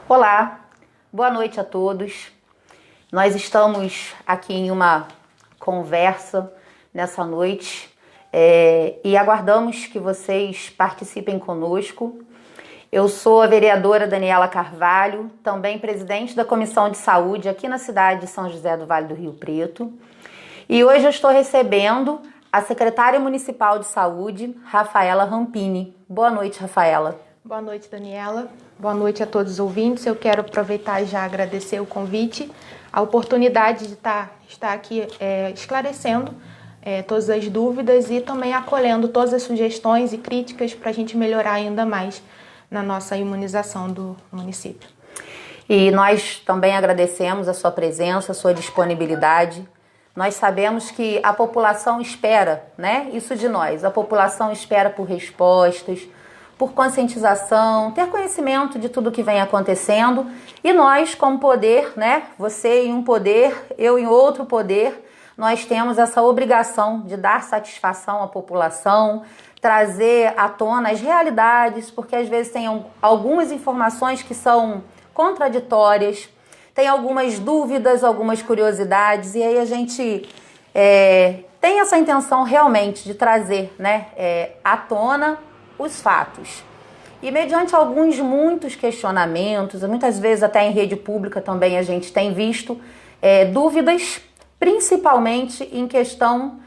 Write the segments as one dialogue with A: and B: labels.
A: Olá, boa noite a todos. Nós estamos aqui em uma conversa nessa noite e aguardamos que vocês participem conosco. Eu sou a vereadora Daniela Carvalho, também presidente da Comissão de Saúde aqui na cidade de São José do Vale do Rio Preto. E hoje eu estou recebendo a secretária municipal de saúde, Rafaela Rampini. Boa noite, Rafaela.
B: Boa noite, Daniela. Boa noite a todos os ouvintes. Eu quero aproveitar e já agradecer o convite, a oportunidade de estar aqui esclarecendo todas as dúvidas e também acolhendo todas as sugestões e críticas para a gente melhorar ainda mais na nossa imunização do município.
A: E nós também agradecemos a sua presença, a sua disponibilidade. Nós sabemos que a população espera, né? Isso de nós. A população espera por respostas, por conscientização, ter conhecimento de tudo que vem acontecendo. E nós, como poder, né? Você em um poder, eu em outro poder, nós temos essa obrigação de dar satisfação à população, trazer à tona as realidades, porque às vezes tem algumas informações que são contraditórias, tem algumas dúvidas, algumas curiosidades, e aí a gente tem essa intenção realmente de trazer, né, à tona os fatos. E mediante muitos questionamentos, muitas vezes até em rede pública também a gente tem visto dúvidas, principalmente em questão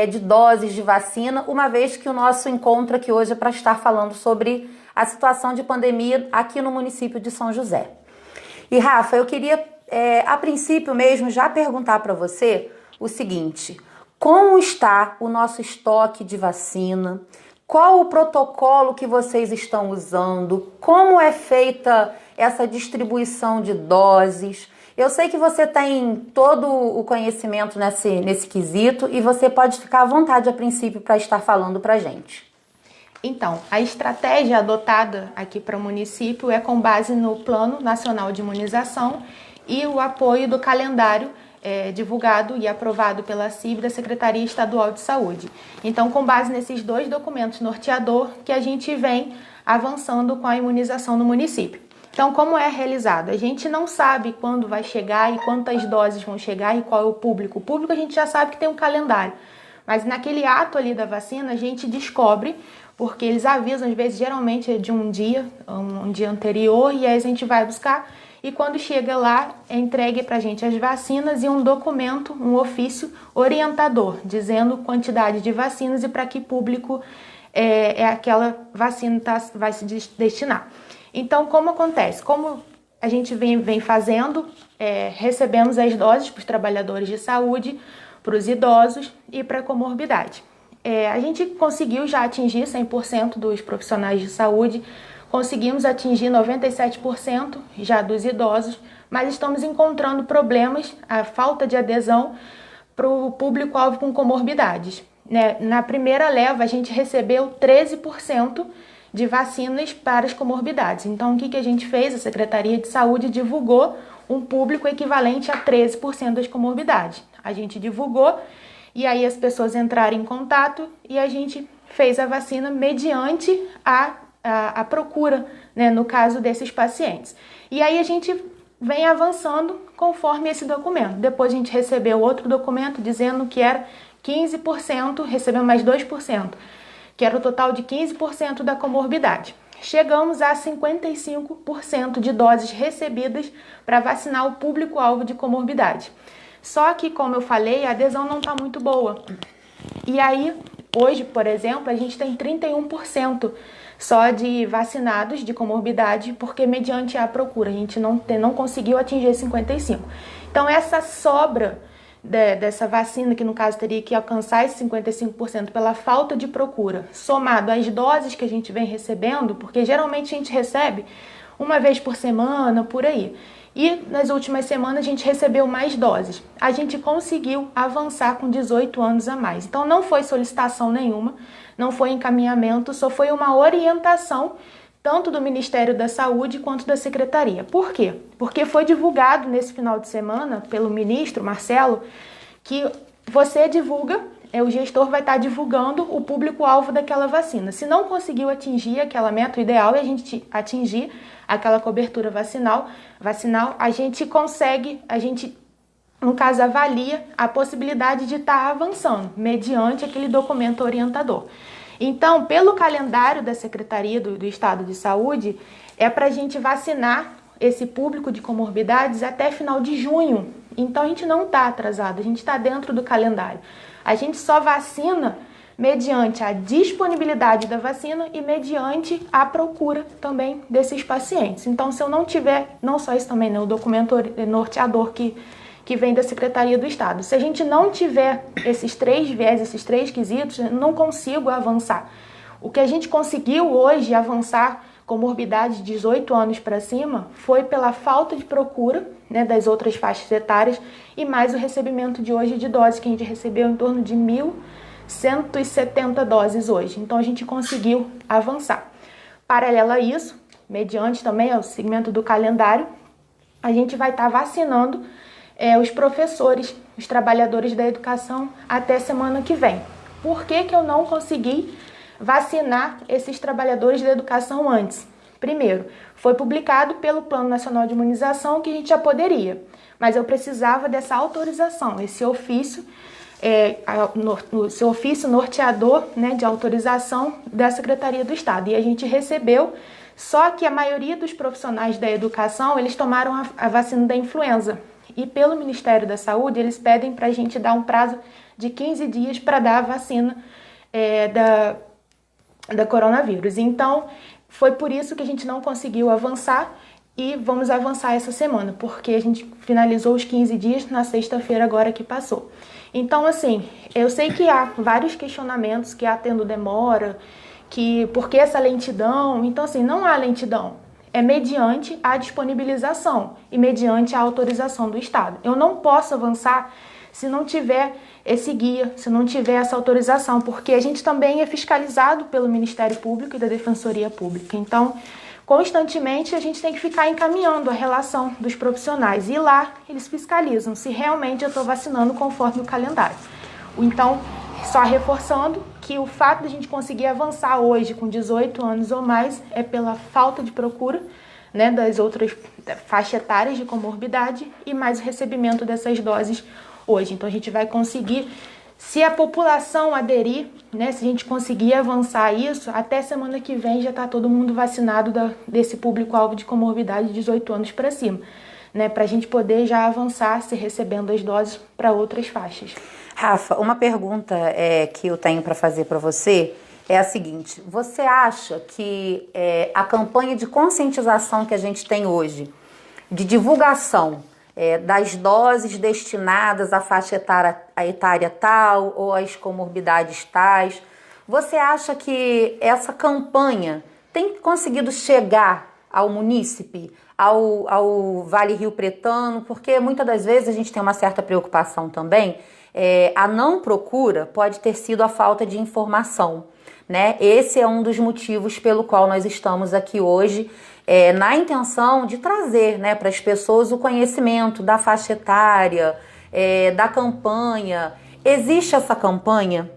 A: de doses de vacina, uma vez que o nosso encontro aqui hoje é para estar falando sobre a situação de pandemia aqui no município de São José. E Rafa, eu queria, a princípio mesmo, já perguntar para você o seguinte: como está o nosso estoque de vacina? Qual o protocolo que vocês estão usando? Como é feita essa distribuição de doses? Eu sei que você tem todo o conhecimento nesse quesito e você pode ficar à vontade a princípio para estar falando para a gente.
B: Então, a estratégia adotada aqui para o município é com base no Plano Nacional de Imunização e o apoio do calendário divulgado e aprovado pela CIB, da Secretaria Estadual de Saúde. Então, com base nesses dois documentos norteador, que a gente vem avançando com a imunização no município. Então, como é realizado? A gente não sabe quando vai chegar e quantas doses vão chegar e qual é o público. O público a gente já sabe que tem um calendário, mas naquele ato ali da vacina a gente descobre, porque eles avisam, às vezes, geralmente é de um dia anterior, e aí a gente vai buscar. E quando chega lá, é entregue para a gente as vacinas e um documento, um ofício orientador, dizendo quantidade de vacinas e para que público aquela vacina vai se destinar. Então, como acontece? Como a gente vem fazendo, recebemos as doses para os trabalhadores de saúde, para os idosos e para a comorbidade. A gente conseguiu já atingir 100% dos profissionais de saúde, conseguimos atingir 97% já dos idosos, mas estamos encontrando problemas, a falta de adesão para o público-alvo com comorbidades. Na primeira leva, a gente recebeu 13% de vacinas para as comorbidades. Então, o que a gente fez? A Secretaria de Saúde divulgou um público equivalente a 13% das comorbidades. A gente divulgou e aí as pessoas entraram em contato e a gente fez a vacina mediante a procura, né, no caso desses pacientes. E aí a gente vem avançando conforme esse documento. Depois a gente recebeu outro documento dizendo que era 15%, recebeu mais 2%, que era o total de 15% da comorbidade. Chegamos a 55% de doses recebidas para vacinar o público-alvo de comorbidade. Só que, como eu falei, a adesão não está muito boa. E aí, hoje, por exemplo, a gente tem 31% só de vacinados de comorbidade, porque mediante a procura, a gente não conseguiu atingir 55%. Então, essa sobra dessa vacina, que no caso teria que alcançar esse 55% pela falta de procura, somado às doses que a gente vem recebendo, porque geralmente a gente recebe uma vez por semana, por aí. E nas últimas semanas a gente recebeu mais doses. A gente conseguiu avançar com 18 anos a mais. Então não foi solicitação nenhuma, não foi encaminhamento, só foi uma orientação tanto do Ministério da Saúde quanto da Secretaria. Por quê? Porque foi divulgado nesse final de semana pelo ministro Marcelo que você divulga o gestor vai estar divulgando o público-alvo daquela vacina. Se não conseguiu atingir aquela meta, o ideal é a gente atingir aquela cobertura vacinal, a gente consegue, no caso, avalia a possibilidade de estar avançando, mediante aquele documento orientador. Então, pelo calendário da Secretaria do Estado de Saúde, é para a gente vacinar esse público de comorbidades até final de junho. Então, a gente não está atrasado, a gente está dentro do calendário. A gente só vacina mediante a disponibilidade da vacina e mediante a procura também desses pacientes. Então, se eu não tiver, não só isso também, né, o documento norteador que vem da Secretaria do Estado. Se a gente não tiver esses três viés, esses três quesitos, eu não consigo avançar. O que a gente conseguiu hoje avançar comorbidade de 18 anos para cima foi pela falta de procura, né, das outras faixas etárias e mais o recebimento de hoje de doses, que a gente recebeu em torno de 1.170 doses hoje. Então a gente conseguiu avançar. Paralelo a isso, mediante também ao segmento do calendário, a gente vai estar vacinando os professores, os trabalhadores da educação até semana que vem. Por que eu não consegui vacinar esses trabalhadores da educação antes? Primeiro, foi publicado pelo Plano Nacional de Imunização que a gente já poderia, mas eu precisava dessa autorização, esse ofício norteador, né, de autorização da Secretaria do Estado. E a gente recebeu, só que a maioria dos profissionais da educação, eles tomaram a vacina da influenza. E pelo Ministério da Saúde, eles pedem para a gente dar um prazo de 15 dias para dar a vacina da coronavírus. Então, foi por isso que a gente não conseguiu avançar e vamos avançar essa semana, porque a gente finalizou os 15 dias na sexta-feira agora que passou. Então, assim, eu sei que há vários questionamentos, que há tendo demora, que por que essa lentidão? Então, assim, não há lentidão. É mediante a disponibilização e mediante a autorização do Estado. Eu não posso avançar se não tiver esse guia, se não tiver essa autorização, porque a gente também é fiscalizado pelo Ministério Público e da Defensoria Pública. Então, constantemente a gente tem que ficar encaminhando a relação dos profissionais e lá eles fiscalizam se realmente eu estou vacinando conforme o calendário. Então, só reforçando que o fato de a gente conseguir avançar hoje com 18 anos ou mais é pela falta de procura, né, das outras faixas etárias de comorbidade e mais o recebimento dessas doses hoje. Então a gente vai conseguir, se a população aderir, né, se a gente conseguir avançar isso, até semana que vem já está todo mundo vacinado desse público-alvo de comorbidade de 18 anos para cima, né, para a gente poder já avançar, se recebendo as doses para outras faixas.
A: Rafa, uma pergunta que eu tenho para fazer para você é a seguinte: você acha que a campanha de conscientização que a gente tem hoje, de divulgação das doses destinadas à faixa etária tal ou às comorbidades tais, você acha que essa campanha tem conseguido chegar ao munícipe, ao Vale Rio Pretano? Porque muitas das vezes a gente tem uma certa preocupação também. A não procura pode ter sido a falta de informação, né? Esse é um dos motivos pelo qual nós estamos aqui hoje, na intenção de trazer, né, para as pessoas o conhecimento da faixa etária, da campanha. Existe essa campanha?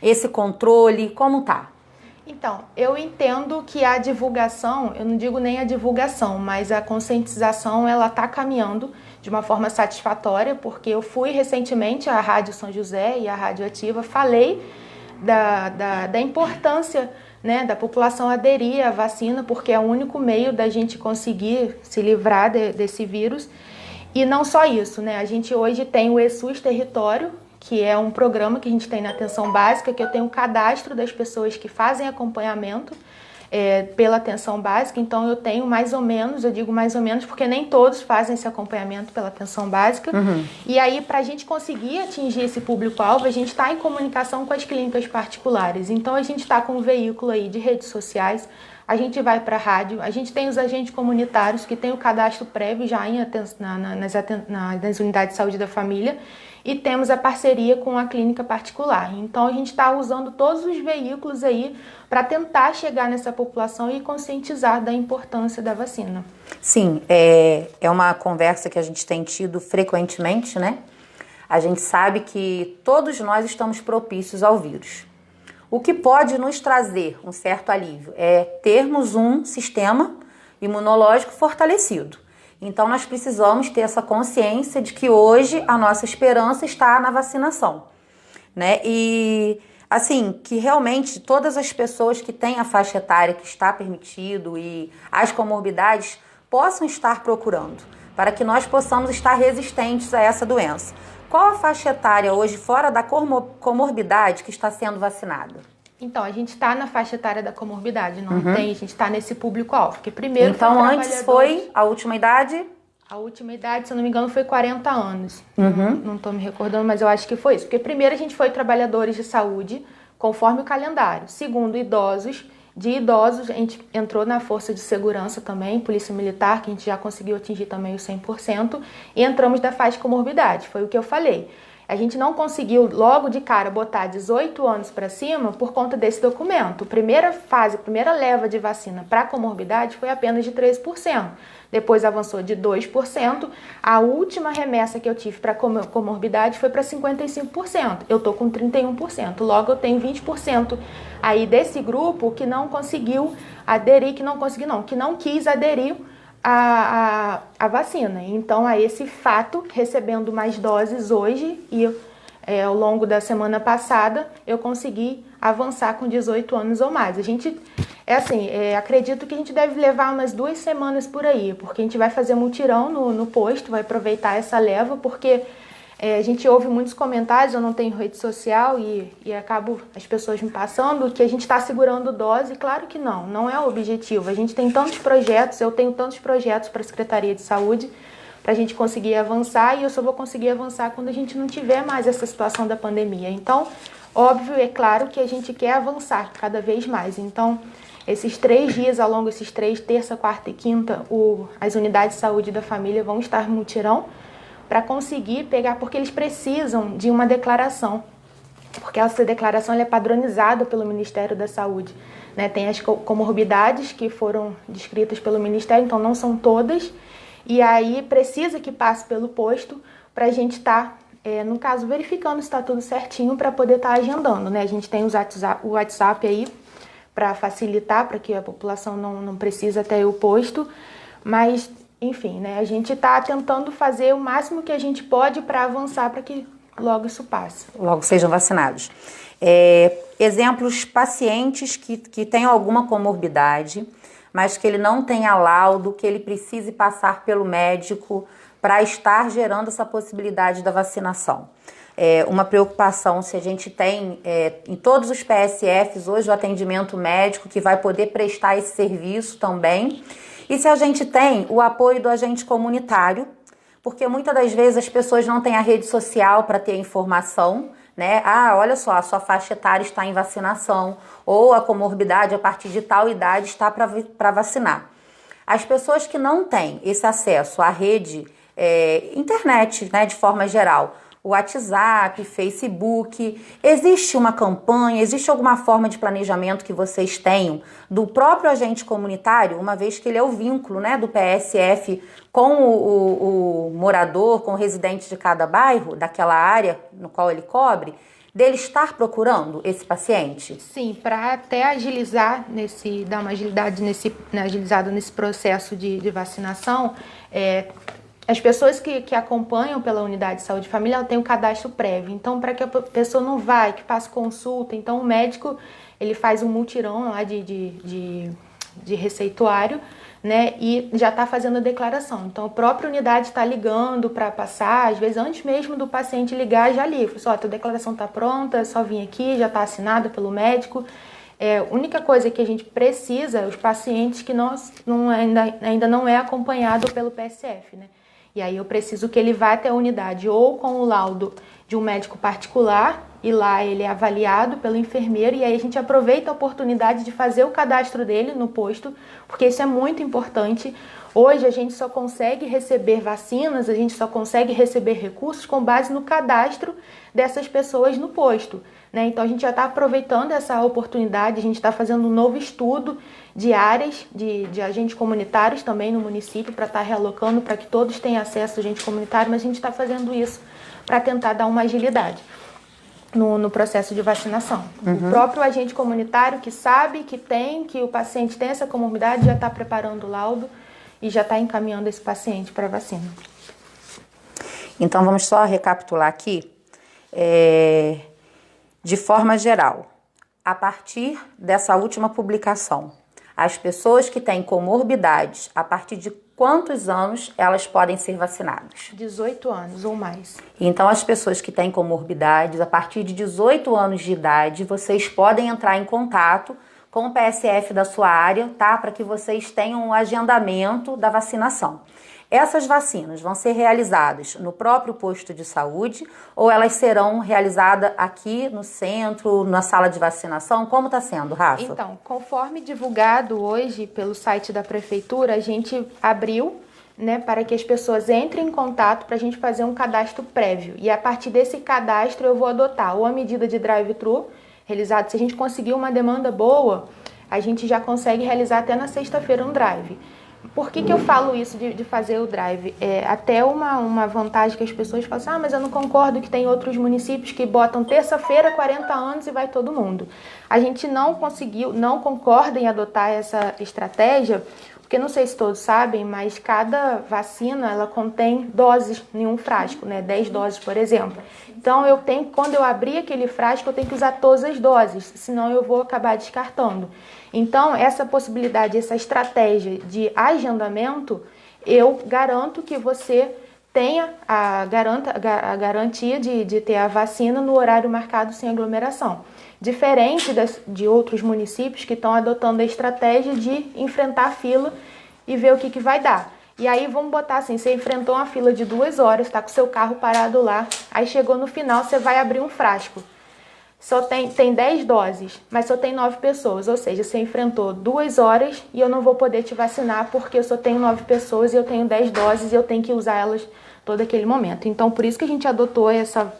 A: Esse controle? Como tá?
B: Então, eu entendo que a divulgação, eu não digo nem a divulgação, mas a conscientização, ela está caminhando de uma forma satisfatória, porque eu fui recentemente à Rádio São José e à Rádio Ativa, falei da importância, né, da população aderir à vacina, porque é o único meio da gente conseguir se livrar desse vírus. E não só isso, né, a gente hoje tem o ESUS Território, que é um programa que a gente tem na atenção básica, que eu tenho o cadastro das pessoas que fazem acompanhamento pela atenção básica. Então eu tenho mais ou menos, eu digo mais ou menos porque nem todos fazem esse acompanhamento pela atenção básica. Uhum. E aí, para a gente conseguir atingir esse público-alvo, a gente está em comunicação com as clínicas particulares. Então a gente está com um veículo aí de redes sociais, a gente vai para a rádio, a gente tem os agentes comunitários que têm o cadastro prévio já nas unidades de saúde da família, e temos a parceria com a clínica particular. Então a gente está usando todos os veículos aí para tentar chegar nessa população e conscientizar da importância da vacina.
A: Sim, é uma conversa que a gente tem tido frequentemente, né? A gente sabe que todos nós estamos propícios ao vírus. O que pode nos trazer um certo alívio é termos um sistema imunológico fortalecido. Então, nós precisamos ter essa consciência de que hoje a nossa esperança está na vacinação, né? E, assim, que realmente todas as pessoas que têm a faixa etária que está permitido e as comorbidades possam estar procurando, para que nós possamos estar resistentes a essa doença. Qual a faixa etária hoje, fora da comorbidade, que está sendo vacinada?
B: Então, a gente está na faixa etária da comorbidade, não tem? A gente está nesse público-alvo, porque primeiro
A: então, antes foi a última idade?
B: A última idade, se eu não me engano, foi 40 anos. Não estou me recordando, mas eu acho que foi isso. Porque primeiro a gente foi trabalhadores de saúde, conforme o calendário. Segundo, idosos. De idosos, a gente entrou na força de segurança também, polícia militar, que a gente já conseguiu atingir também os 100%. E entramos da faixa de comorbidade, foi o que eu falei. A gente não conseguiu logo de cara botar 18 anos para cima por conta desse documento. Primeira fase, primeira leva de vacina para comorbidade foi apenas de 3%. Depois avançou de 2%. A última remessa que eu tive para comorbidade foi para 55%. Eu tô com 31%. Logo eu tenho 20% aí desse grupo que não conseguiu aderir, que não quis aderir a vacina. Então, a esse fato, recebendo mais doses hoje e ao longo da semana passada, eu consegui avançar com 18 anos ou mais. A gente, acredito que a gente deve levar umas 2 semanas por aí, porque a gente vai fazer mutirão no posto, vai aproveitar essa leva, porque a gente ouve muitos comentários, eu não tenho rede social e acabo as pessoas me passando que a gente está segurando dose. Claro que não é o objetivo. A gente tem tantos projetos, eu tenho tantos projetos para a Secretaria de Saúde para a gente conseguir avançar, e eu só vou conseguir avançar quando a gente não tiver mais essa situação da pandemia. Então, óbvio, é claro que a gente quer avançar cada vez mais. Então, esses 3 dias, ao longo desses 3, terça, quarta e quinta, as unidades de saúde da família vão estar no mutirão, para conseguir pegar, porque eles precisam de uma declaração, porque essa declaração ela é padronizada pelo Ministério da Saúde, né? Tem as comorbidades que foram descritas pelo Ministério, então não são todas, e aí precisa que passe pelo posto para a gente estar, no caso, verificando se está tudo certinho para poder estar agendando, né? A gente tem o WhatsApp aí para facilitar, para que a população não precise até ir ao posto, mas enfim, né? A gente está tentando fazer o máximo que a gente pode para avançar para que logo isso passe.
A: Logo sejam vacinados. Exemplos, pacientes que tenham alguma comorbidade, mas que ele não tenha laudo, que ele precise passar pelo médico para estar gerando essa possibilidade da vacinação. Uma preocupação se a gente tem em todos os PSFs hoje o atendimento médico que vai poder prestar esse serviço também. E se a gente tem o apoio do agente comunitário, porque muitas das vezes as pessoas não têm a rede social para ter informação, né? Olha só, a sua faixa etária está em vacinação, ou a comorbidade a partir de tal idade está para vacinar. As pessoas que não têm esse acesso à rede internet, né, de forma geral, WhatsApp, Facebook, existe uma campanha, existe alguma forma de planejamento que vocês tenham do próprio agente comunitário, uma vez que ele é o vínculo, né, do PSF com o morador, com o residente de cada bairro, daquela área no qual ele cobre, dele estar procurando esse paciente?
B: Sim, para até agilizar, dar uma agilidade agilizada nesse processo de vacinação, as pessoas que acompanham pela unidade de saúde familiar, ela tem um cadastro prévio. Então, para que a pessoa não vá, que passe consulta, então o médico ele faz um mutirão lá de receituário, né? E já está fazendo a declaração. Então, a própria unidade está ligando para passar, às vezes antes mesmo do paciente ligar, já liga. Fala, tua declaração está pronta, é só vir aqui, já está assinada pelo médico. A única coisa que a gente precisa, os pacientes que ainda não é acompanhado pelo PSF, né? E aí eu preciso que ele vá até a unidade ou com o laudo de um médico particular, e lá ele é avaliado pelo enfermeiro, e aí a gente aproveita a oportunidade de fazer o cadastro dele no posto, porque isso é muito importante. Hoje a gente só consegue receber vacinas, a gente só consegue receber recursos com base no cadastro dessas pessoas no posto, né? Então a gente já está aproveitando essa oportunidade, a gente está fazendo um novo estudo de áreas de agentes comunitários também no município para estar realocando para que todos tenham acesso a agente comunitário, mas a gente está fazendo isso para tentar dar uma agilidade no processo de vacinação. O próprio agente comunitário que sabe que o paciente tem essa comorbidade já está preparando o laudo e já está encaminhando esse paciente para a vacina.
A: Então vamos só recapitular aqui, de forma geral, a partir dessa última publicação, as pessoas que têm comorbidades, a partir de quantos anos elas podem ser vacinadas?
B: 18 anos ou mais.
A: Então, as pessoas que têm comorbidades, a partir de 18 anos de idade, vocês podem entrar em contato com o PSF da sua área, tá? Para que vocês tenham um agendamento da vacinação. Essas vacinas vão ser realizadas no próprio posto de saúde ou elas serão realizadas aqui no centro, na sala de vacinação? Como está sendo, Rafa?
B: Então, conforme divulgado hoje pelo site da prefeitura, a gente abriu, né, para que as pessoas entrem em contato para a gente fazer um cadastro prévio. E a partir desse cadastro eu vou adotar ou a medida de drive-thru realizado. Se a gente conseguir uma demanda boa, a gente já consegue realizar até na sexta-feira um drive. Por que eu falo isso de fazer o drive? Até uma vantagem que as pessoas falam assim, mas eu não concordo que tem outros municípios que botam terça-feira, 40 anos e vai todo mundo. A gente não concorda em adotar essa estratégia, porque não sei se todos sabem, mas cada vacina ela contém doses em um frasco, né? 10 doses, por exemplo. Então, quando eu abrir aquele frasco, eu tenho que usar todas as doses, senão eu vou acabar descartando. Então, essa possibilidade, essa estratégia de agendamento, eu garanto que você tenha a garantia de ter a vacina no horário marcado sem aglomeração. Diferente de outros municípios que estão adotando a estratégia de enfrentar a fila e ver o que vai dar. E aí vamos botar assim, você enfrentou uma fila de 2 horas, está com o seu carro parado lá, aí chegou no final, você vai abrir um frasco. Só tem 10 doses, mas só tem 9 pessoas, ou seja, você enfrentou 2 horas e eu não vou poder te vacinar porque eu só tenho 9 pessoas e eu tenho 10 doses e eu tenho que usar elas todo aquele momento. Então, por isso que a gente adotou essa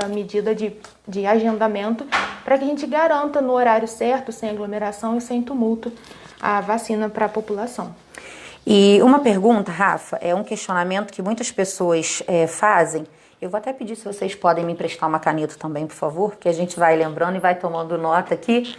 B: medida de agendamento, para que a gente garanta no horário certo, sem aglomeração e sem tumulto, a vacina para a população.
A: E uma pergunta, Rafa, um questionamento que muitas pessoas fazem. Eu vou até pedir se vocês podem me emprestar uma caneta também, por favor, porque a gente vai lembrando e vai tomando nota aqui.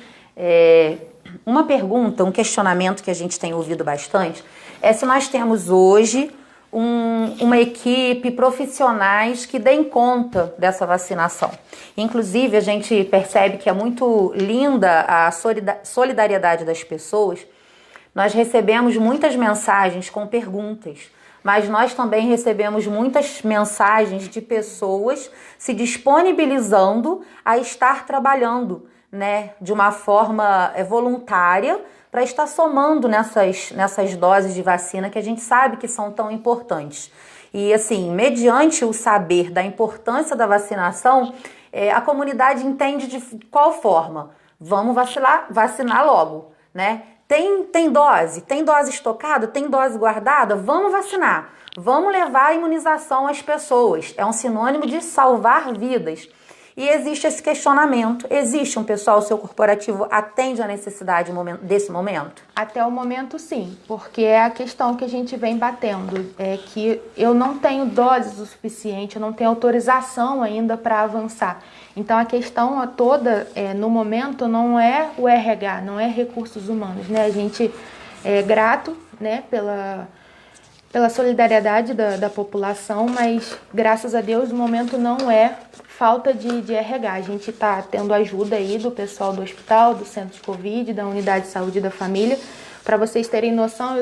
A: Uma pergunta, um questionamento que a gente tem ouvido bastante é se nós temos hoje uma equipe, profissionais que deem conta dessa vacinação. Inclusive, a gente percebe que é muito linda a solidariedade das pessoas. Nós recebemos muitas mensagens com perguntas, mas nós também recebemos muitas mensagens de pessoas se disponibilizando a estar trabalhando, né, de uma forma voluntária para estar somando nessas doses de vacina que a gente sabe que são tão importantes. E assim, mediante o saber da importância da vacinação, a comunidade entende de qual forma? Vamos vacinar logo, né? Tem dose estocada, tem dose guardada, vamos vacinar, vamos levar a imunização às pessoas, é um sinônimo de salvar vidas. E existe esse questionamento, existe um pessoal, o seu corporativo atende a necessidade desse momento?
B: Até o momento sim, porque é a questão que a gente vem batendo, é que eu não tenho doses o suficiente, eu não tenho autorização ainda para avançar. Então a questão toda, no momento, não é o RH, não é recursos humanos, né? A gente é grato, né, pela solidariedade da população, mas graças a Deus no momento não é falta de RH. A gente está tendo ajuda aí do pessoal do hospital, do centro de Covid, da unidade de saúde da família. Para vocês terem noção,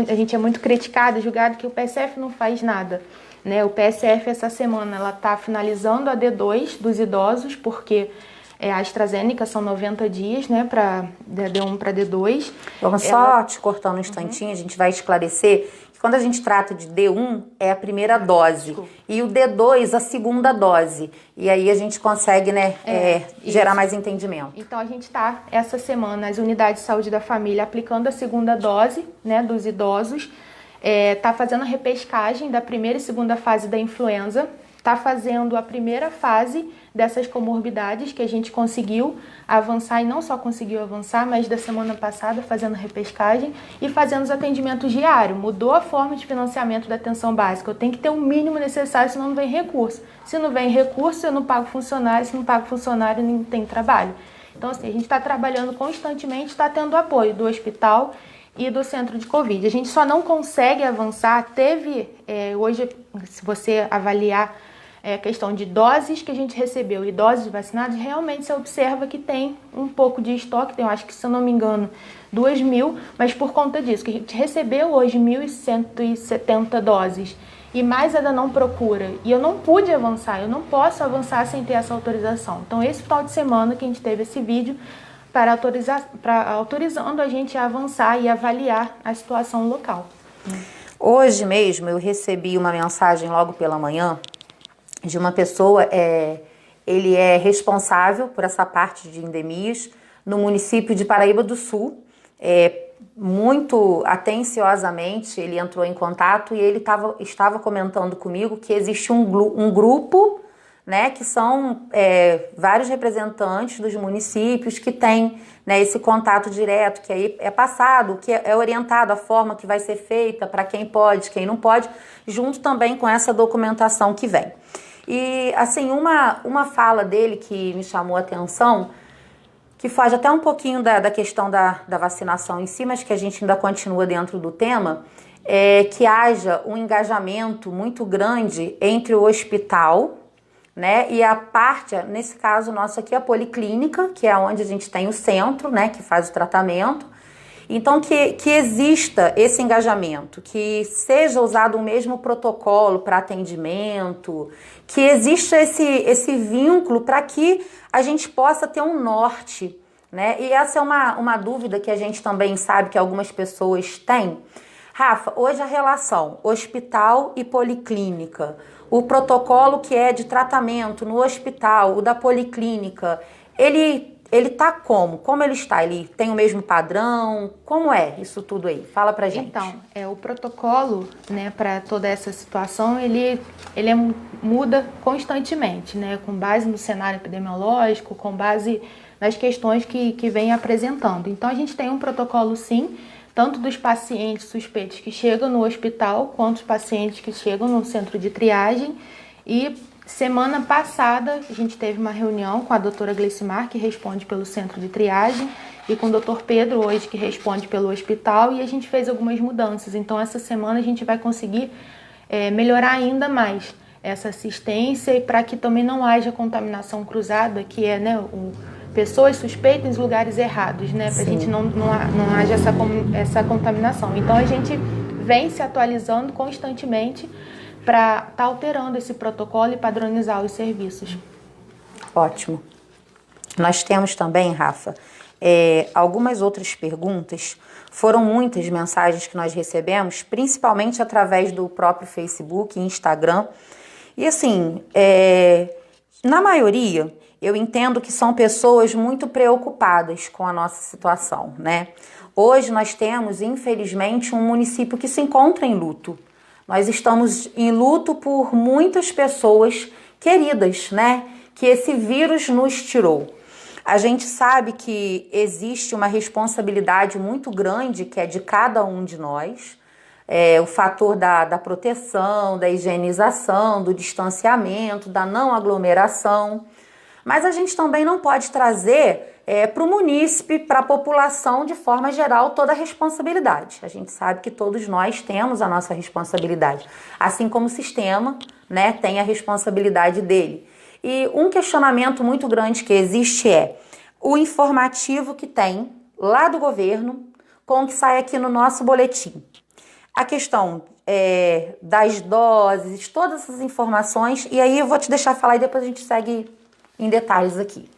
B: a gente é muito criticado, julgado que o PSF não faz nada, né? O PSF essa semana ela está finalizando a D2 dos idosos, porque a AstraZeneca são 90 dias, né, para D1 para D2.
A: Vamos só te cortando um instantinho, a gente vai esclarecer que quando a gente trata de D1 é a primeira dose. Desculpa. E o D2 a segunda dose. E aí a gente consegue, né, gerar mais entendimento.
B: Então a gente está essa semana as unidades de saúde da família aplicando a segunda dose, né, dos idosos. Tá fazendo a repescagem da primeira e segunda fase da influenza. está fazendo a primeira fase dessas comorbidades que a gente conseguiu avançar, e não só conseguiu avançar, mas da semana passada fazendo repescagem e fazendo os atendimentos diários. Mudou a forma de financiamento da atenção básica. Eu tenho que ter o mínimo necessário, senão não vem recurso. Se não vem recurso, eu não pago funcionário. Se não pago funcionário, não tem trabalho. Então, assim, a gente está trabalhando constantemente, está tendo apoio do hospital e do centro de Covid. A gente só não consegue avançar. Hoje, se você avaliar a questão de doses que a gente recebeu e doses vacinadas, realmente você observa que tem um pouco de estoque, eu acho que, se eu não me engano, 2.000, mas por conta disso, que a gente recebeu hoje 1.170 doses e mais ainda não procura. E eu não pude avançar, eu não posso avançar sem ter essa autorização. Então, esse final de semana que a gente teve esse vídeo autorizando a gente a avançar e avaliar a situação local.
A: Hoje mesmo eu recebi uma mensagem logo pela manhã de uma pessoa, ele é responsável por essa parte de endemias no município de Paraíba do Sul. Muito atenciosamente ele entrou em contato e ele estava comentando comigo que existe um grupo, né, que são vários representantes dos municípios que têm, né, esse contato direto, que aí é passado, que é orientado a forma que vai ser feita, para quem pode, quem não pode, junto também com essa documentação que vem. E, assim, uma fala dele que me chamou a atenção, que foge até um pouquinho da questão da vacinação em si, mas que a gente ainda continua dentro do tema, é que haja um engajamento muito grande entre o hospital, né, e a parte, nesse caso nosso aqui, a policlínica, que é onde a gente tem o centro, né, que faz o tratamento. Então, que exista esse engajamento, que seja usado o mesmo protocolo para atendimento, que exista esse vínculo para que a gente possa ter um norte, né? E essa é uma dúvida que a gente também sabe que algumas pessoas têm. Rafa, hoje a relação hospital e policlínica, o protocolo que é de tratamento no hospital, o da policlínica, ele tá como? Como ele está? Ele tem o mesmo padrão? Como é isso tudo aí? Fala pra gente.
B: Então, o protocolo, né, para toda essa situação, ele muda constantemente, né, com base no cenário epidemiológico, com base nas questões que vem apresentando. Então, a gente tem um protocolo, sim, tanto dos pacientes suspeitos que chegam no hospital, quanto os pacientes que chegam no centro de triagem. E semana passada, a gente teve uma reunião com a doutora Gleicimar, que responde pelo centro de triagem, e com o doutor Pedro, hoje, que responde pelo hospital, e a gente fez algumas mudanças. Então, essa semana a gente vai conseguir melhorar ainda mais essa assistência, e para que também não haja contaminação cruzada, que é, né, pessoas suspeitas em lugares errados, né, para a gente não haja essa contaminação. Então, a gente vem se atualizando constantemente para estar alterando esse protocolo e padronizar os serviços.
A: Ótimo. Nós temos também, Rafa, algumas outras perguntas. Foram muitas mensagens que nós recebemos, principalmente através do próprio Facebook e Instagram. E assim, na maioria, eu entendo que são pessoas muito preocupadas com a nossa situação, né? Hoje nós temos, infelizmente, um município que se encontra em luto. Nós estamos em luto por muitas pessoas queridas, né? Que esse vírus nos tirou. A gente sabe que existe uma responsabilidade muito grande que é de cada um de nós. O fator da proteção, da higienização, do distanciamento, da não aglomeração. Mas a gente também não pode trazer para o munícipe, para a população, de forma geral, toda a responsabilidade. A gente sabe que todos nós temos a nossa responsabilidade, assim como o sistema, né, tem a responsabilidade dele. E um questionamento muito grande que existe é o informativo que tem lá do governo com o que sai aqui no nosso boletim. A questão das doses, todas essas informações, e aí eu vou te deixar falar e depois a gente segue em detalhes aqui.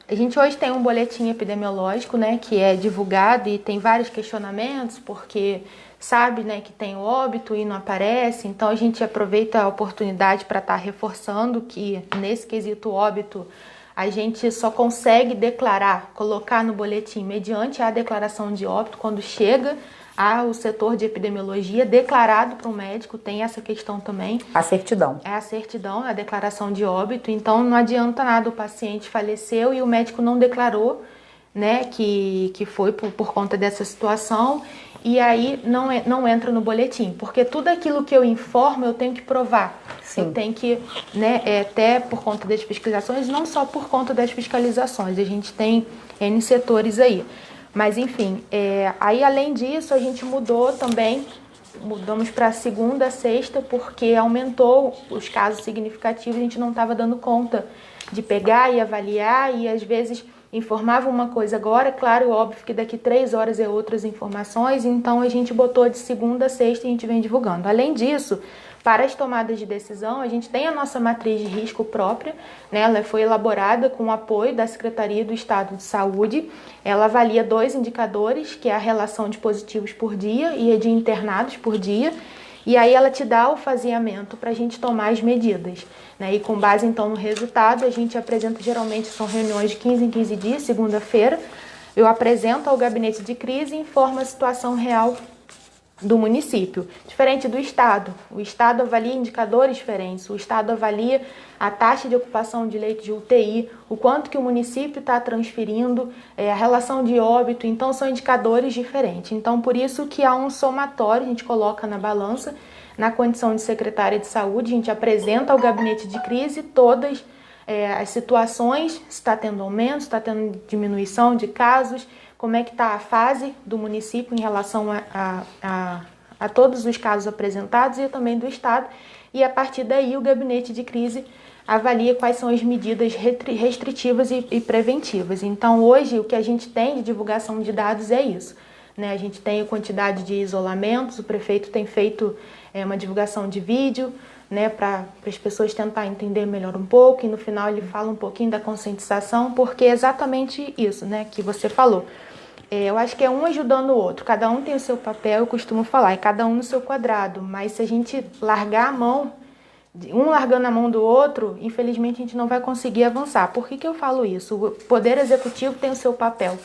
B: A gente hoje tem um boletim epidemiológico, né, que é divulgado e tem vários questionamentos, porque sabe, né, que tem óbito e não aparece. Então a gente aproveita a oportunidade para estar reforçando que nesse quesito óbito a gente só consegue declarar, colocar no boletim mediante a declaração de óbito quando chega ao setor de epidemiologia, declarado para o médico, tem essa questão também.
A: A certidão.
B: É a certidão, a declaração de óbito, então não adianta nada, o paciente faleceu e o médico não declarou, né, que foi por conta dessa situação, e aí não entra no boletim, porque tudo aquilo que eu informo eu tenho que provar.
A: Sim.
B: Eu tenho que, né, até por conta das fiscalizações, não só por conta das fiscalizações, a gente tem N setores aí. Mas enfim, aí além disso a gente mudamos para segunda, sexta, porque aumentou os casos significativos, a gente não estava dando conta de pegar e avaliar, e às vezes informava uma coisa agora, claro, óbvio que daqui 3 horas é outras informações, então a gente botou de segunda a sexta e a gente vem divulgando. Além disso, para as tomadas de decisão, a gente tem a nossa matriz de risco própria, né? Ela foi elaborada com o apoio da Secretaria do Estado de Saúde. Ela avalia 2 indicadores, que é a relação de positivos por dia e a de internados por dia. E aí ela te dá o faseamento para a gente tomar as medidas, né? E com base então no resultado, a gente apresenta, geralmente são reuniões de 15 em 15 dias, segunda-feira. Eu apresento ao gabinete de crise e informo a situação real do município, diferente do Estado. O Estado avalia indicadores diferentes, o Estado avalia a taxa de ocupação de leite de UTI, o quanto que o município está transferindo, a relação de óbito, então são indicadores diferentes. Então, por isso que há um somatório, a gente coloca na balança, na condição de secretária de saúde, a gente apresenta ao gabinete de crise todas as situações, se está tendo aumento, se está tendo diminuição de casos, como é que está a fase do município em relação a todos os casos apresentados e também do Estado. E a partir daí o gabinete de crise avalia quais são as medidas restritivas e preventivas. Então hoje o que a gente tem de divulgação de dados é isso, né? A gente tem a quantidade de isolamentos, o prefeito tem feito uma divulgação de vídeo, né, para as pessoas tentar entender melhor um pouco, e no final ele fala um pouquinho da conscientização, porque é exatamente isso, né, que você falou. Eu acho que é um ajudando o outro, cada um tem o seu papel, eu costumo falar, é cada um no seu quadrado, mas se a gente largar a mão, um largando a mão do outro, infelizmente a gente não vai conseguir avançar. Por que eu falo isso? O Poder Executivo tem o seu papel,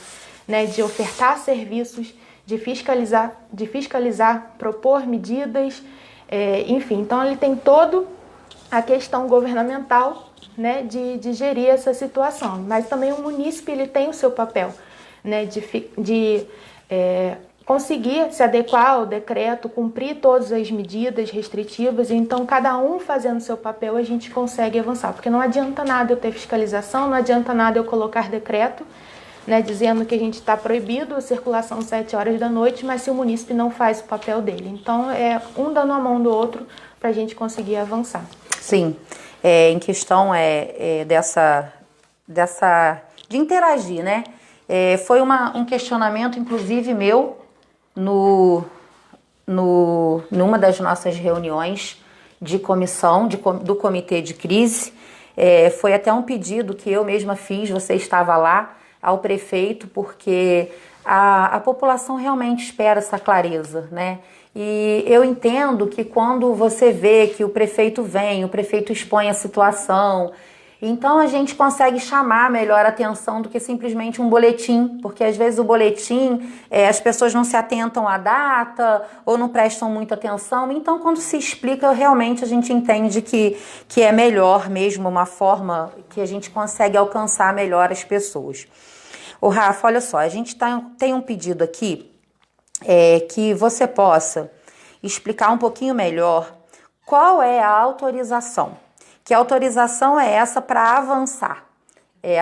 B: né, de ofertar serviços, de fiscalizar, propor medidas, enfim, então ele tem toda a questão governamental, né, de gerir essa situação, mas também o munícipe ele tem o seu papel, né, de conseguir se adequar ao decreto, cumprir todas as medidas restritivas. Então cada um fazendo seu papel a gente consegue avançar, porque não adianta nada eu ter fiscalização, não adianta nada eu colocar decreto, né, dizendo que a gente está proibido a circulação às 7 horas da noite, mas se o munícipe não faz o papel dele. Então é um dando a mão do outro para a gente conseguir avançar.
A: Sim, em questão de interagir, né? Foi um questionamento, inclusive, meu, numa das nossas reuniões de comissão, do comitê de crise. Foi até um pedido que eu mesma fiz, você estava lá, ao prefeito, porque a população realmente espera essa clareza, né? E eu entendo que quando você vê que o prefeito vem, o prefeito expõe a situação, então a gente consegue chamar melhor a atenção do que simplesmente um boletim, porque às vezes o boletim, as pessoas não se atentam à data ou não prestam muita atenção, então quando se explica, realmente a gente entende que é melhor mesmo, uma forma que a gente consegue alcançar melhor as pessoas. Ô Rafa, olha só, a gente tem um pedido aqui, que você possa explicar um pouquinho melhor qual é a autorização. Que a autorização é essa para avançar,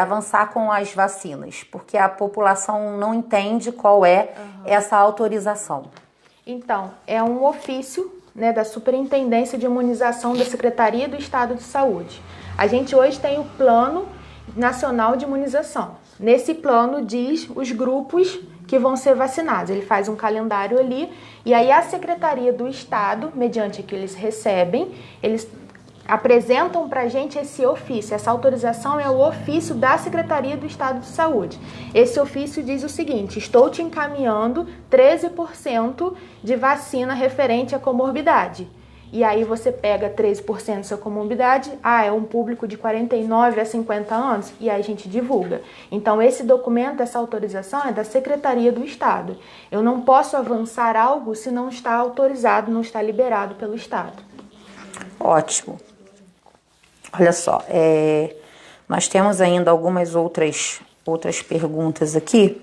A: avançar com as vacinas, porque a população não entende qual é essa autorização.
B: Então, é um ofício, né, da Superintendência de Imunização da Secretaria do Estado de Saúde. A gente hoje tem o Plano Nacional de Imunização. Nesse plano diz os grupos que vão ser vacinados. Ele faz um calendário ali e aí a Secretaria do Estado, mediante que eles recebem, eles apresentam para a gente esse ofício. Essa autorização é o ofício da Secretaria do Estado de Saúde. Esse ofício diz o seguinte: estou te encaminhando 13% de vacina referente à comorbidade. e aí você pega 13% da sua comorbidade, é um público de 49 a 50 anos, e aí a gente divulga. Então esse documento, essa autorização é da Secretaria do Estado. Eu não posso avançar algo se não está autorizado, não está liberado pelo Estado.
A: Ótimo. Olha só, nós temos ainda algumas outras perguntas aqui,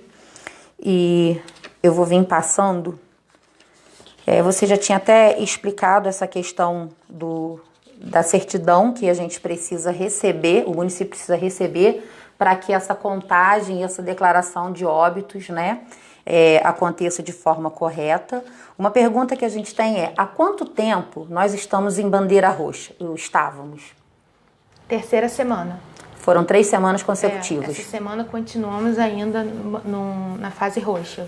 A: e eu vou vir passando. Você já tinha até explicado essa questão da certidão que a gente precisa receber, o município precisa receber para que essa contagem e essa declaração de óbitos, né, aconteça de forma correta. Uma pergunta que a gente tem é: há quanto tempo nós estamos em bandeira roxa? Estávamos.
B: Terceira semana.
A: Foram 3 semanas consecutivas.
B: Essa semana continuamos ainda na fase roxa.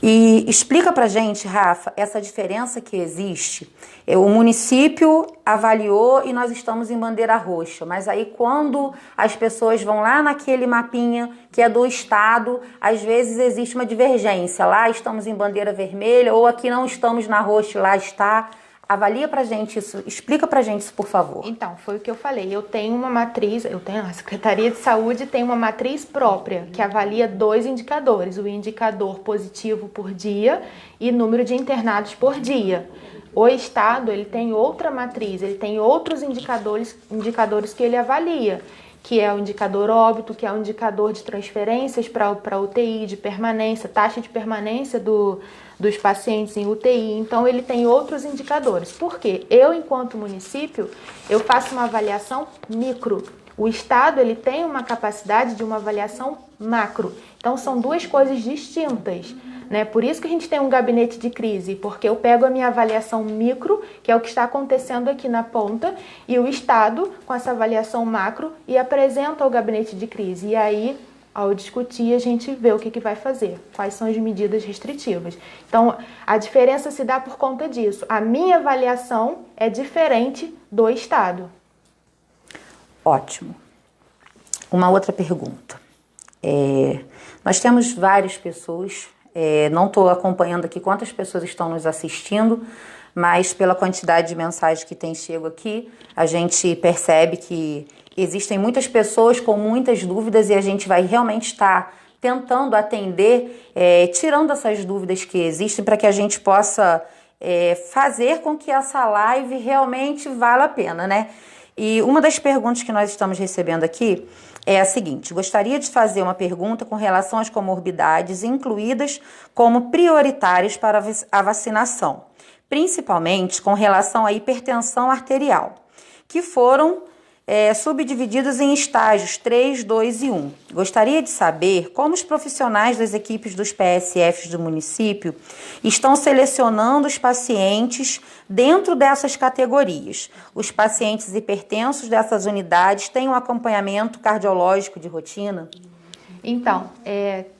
A: E explica pra gente, Rafa, essa diferença que existe. O município avaliou e nós estamos em bandeira roxa, mas aí quando as pessoas vão lá naquele mapinha que é do estado, às vezes existe uma divergência. Lá estamos em bandeira vermelha, ou aqui não estamos na roxa, lá está. Avalia pra gente isso, explica pra gente isso, por favor.
B: Então, foi o que eu falei, eu tenho uma matriz, a Secretaria de Saúde tem uma matriz própria, que avalia 2 indicadores, o indicador positivo por dia e número de internados por dia. O Estado, ele tem outra matriz, ele tem outros indicadores que ele avalia, que é o indicador óbito, que é o indicador de transferências para UTI, de permanência, taxa de permanência dos pacientes em UTI. Então, ele tem outros indicadores. Por quê? Eu, enquanto município, eu faço uma avaliação micro. O Estado, ele tem uma capacidade de uma avaliação macro. Então, são 2 coisas distintas, né? Por isso que a gente tem um gabinete de crise, porque eu pego a minha avaliação micro, que é o que está acontecendo aqui na ponta, e o Estado, com essa avaliação macro, e apresenta ao gabinete de crise. E aí, ao discutir, a gente vê o que vai fazer, quais são as medidas restritivas. Então, a diferença se dá por conta disso. A minha avaliação é diferente do Estado.
A: Ótimo. Uma outra pergunta. Nós temos várias pessoas, não estou acompanhando aqui quantas pessoas estão nos assistindo, mas pela quantidade de mensagens que tem chego aqui, a gente percebe que existem muitas pessoas com muitas dúvidas e a gente vai realmente estar tentando atender, tirando essas dúvidas que existem para que a gente possa fazer com que essa live realmente valha a pena, né? E uma das perguntas que nós estamos recebendo aqui é a seguinte: gostaria de fazer uma pergunta com relação às comorbidades incluídas como prioritárias para a vacinação, principalmente com relação à hipertensão arterial, que foram subdivididos em estágios 3, 2 e 1. Gostaria de saber como os profissionais das equipes dos PSFs do município estão selecionando os pacientes dentro dessas categorias. Os pacientes hipertensos dessas unidades têm um acompanhamento cardiológico de rotina?
B: Então,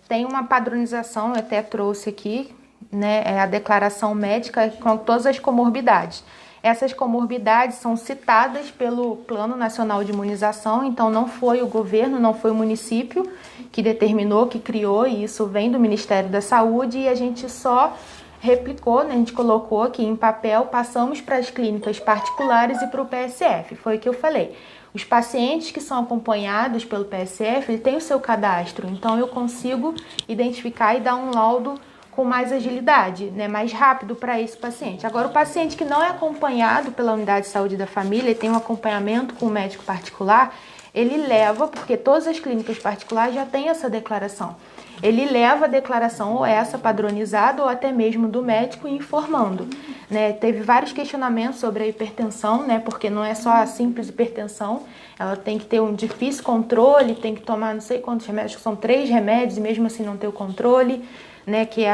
B: tem uma padronização, eu até trouxe aqui, né, a declaração médica com todas as comorbidades. Essas comorbidades são citadas pelo Plano Nacional de Imunização, então não foi o governo, não foi o município que determinou, que criou, e isso vem do Ministério da Saúde, e a gente só replicou, né, a gente colocou aqui em papel, passamos para as clínicas particulares e para o PSF, foi o que eu falei. Os pacientes que são acompanhados pelo PSF, ele tem o seu cadastro, então eu consigo identificar e dar um laudo com mais agilidade, né, mais rápido para esse paciente. Agora, o paciente que não é acompanhado pela unidade de saúde da família e tem um acompanhamento com o médico particular, ele leva, porque todas as clínicas particulares já têm essa declaração, ele leva a declaração ou essa padronizada ou até mesmo do médico informando, né? Teve vários questionamentos sobre a hipertensão, né, porque não é só a simples hipertensão, ela tem que ter um difícil controle, tem que tomar não sei quantos remédios, são 3 remédios e mesmo assim não ter o controle, né, que é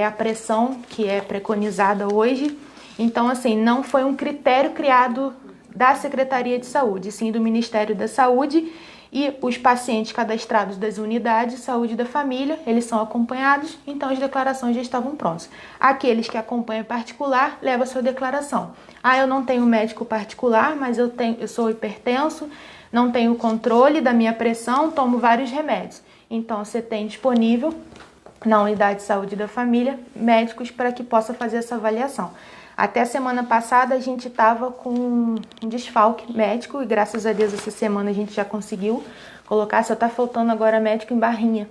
B: a pressão que é preconizada hoje. Então, assim, não foi um critério criado da Secretaria de Saúde, sim do Ministério da Saúde, e os pacientes cadastrados das unidades de saúde da família, eles são acompanhados, então as declarações já estavam prontas. Aqueles que acompanham particular, levam a sua declaração. Eu não tenho médico particular, mas eu sou hipertenso, não tenho controle da minha pressão, tomo vários remédios. Então, você tem disponível na unidade de saúde da família médicos para que possa fazer essa avaliação. Até a semana passada a gente estava com um desfalque médico e graças a Deus essa semana a gente já conseguiu colocar, só está faltando agora médico em Barrinha,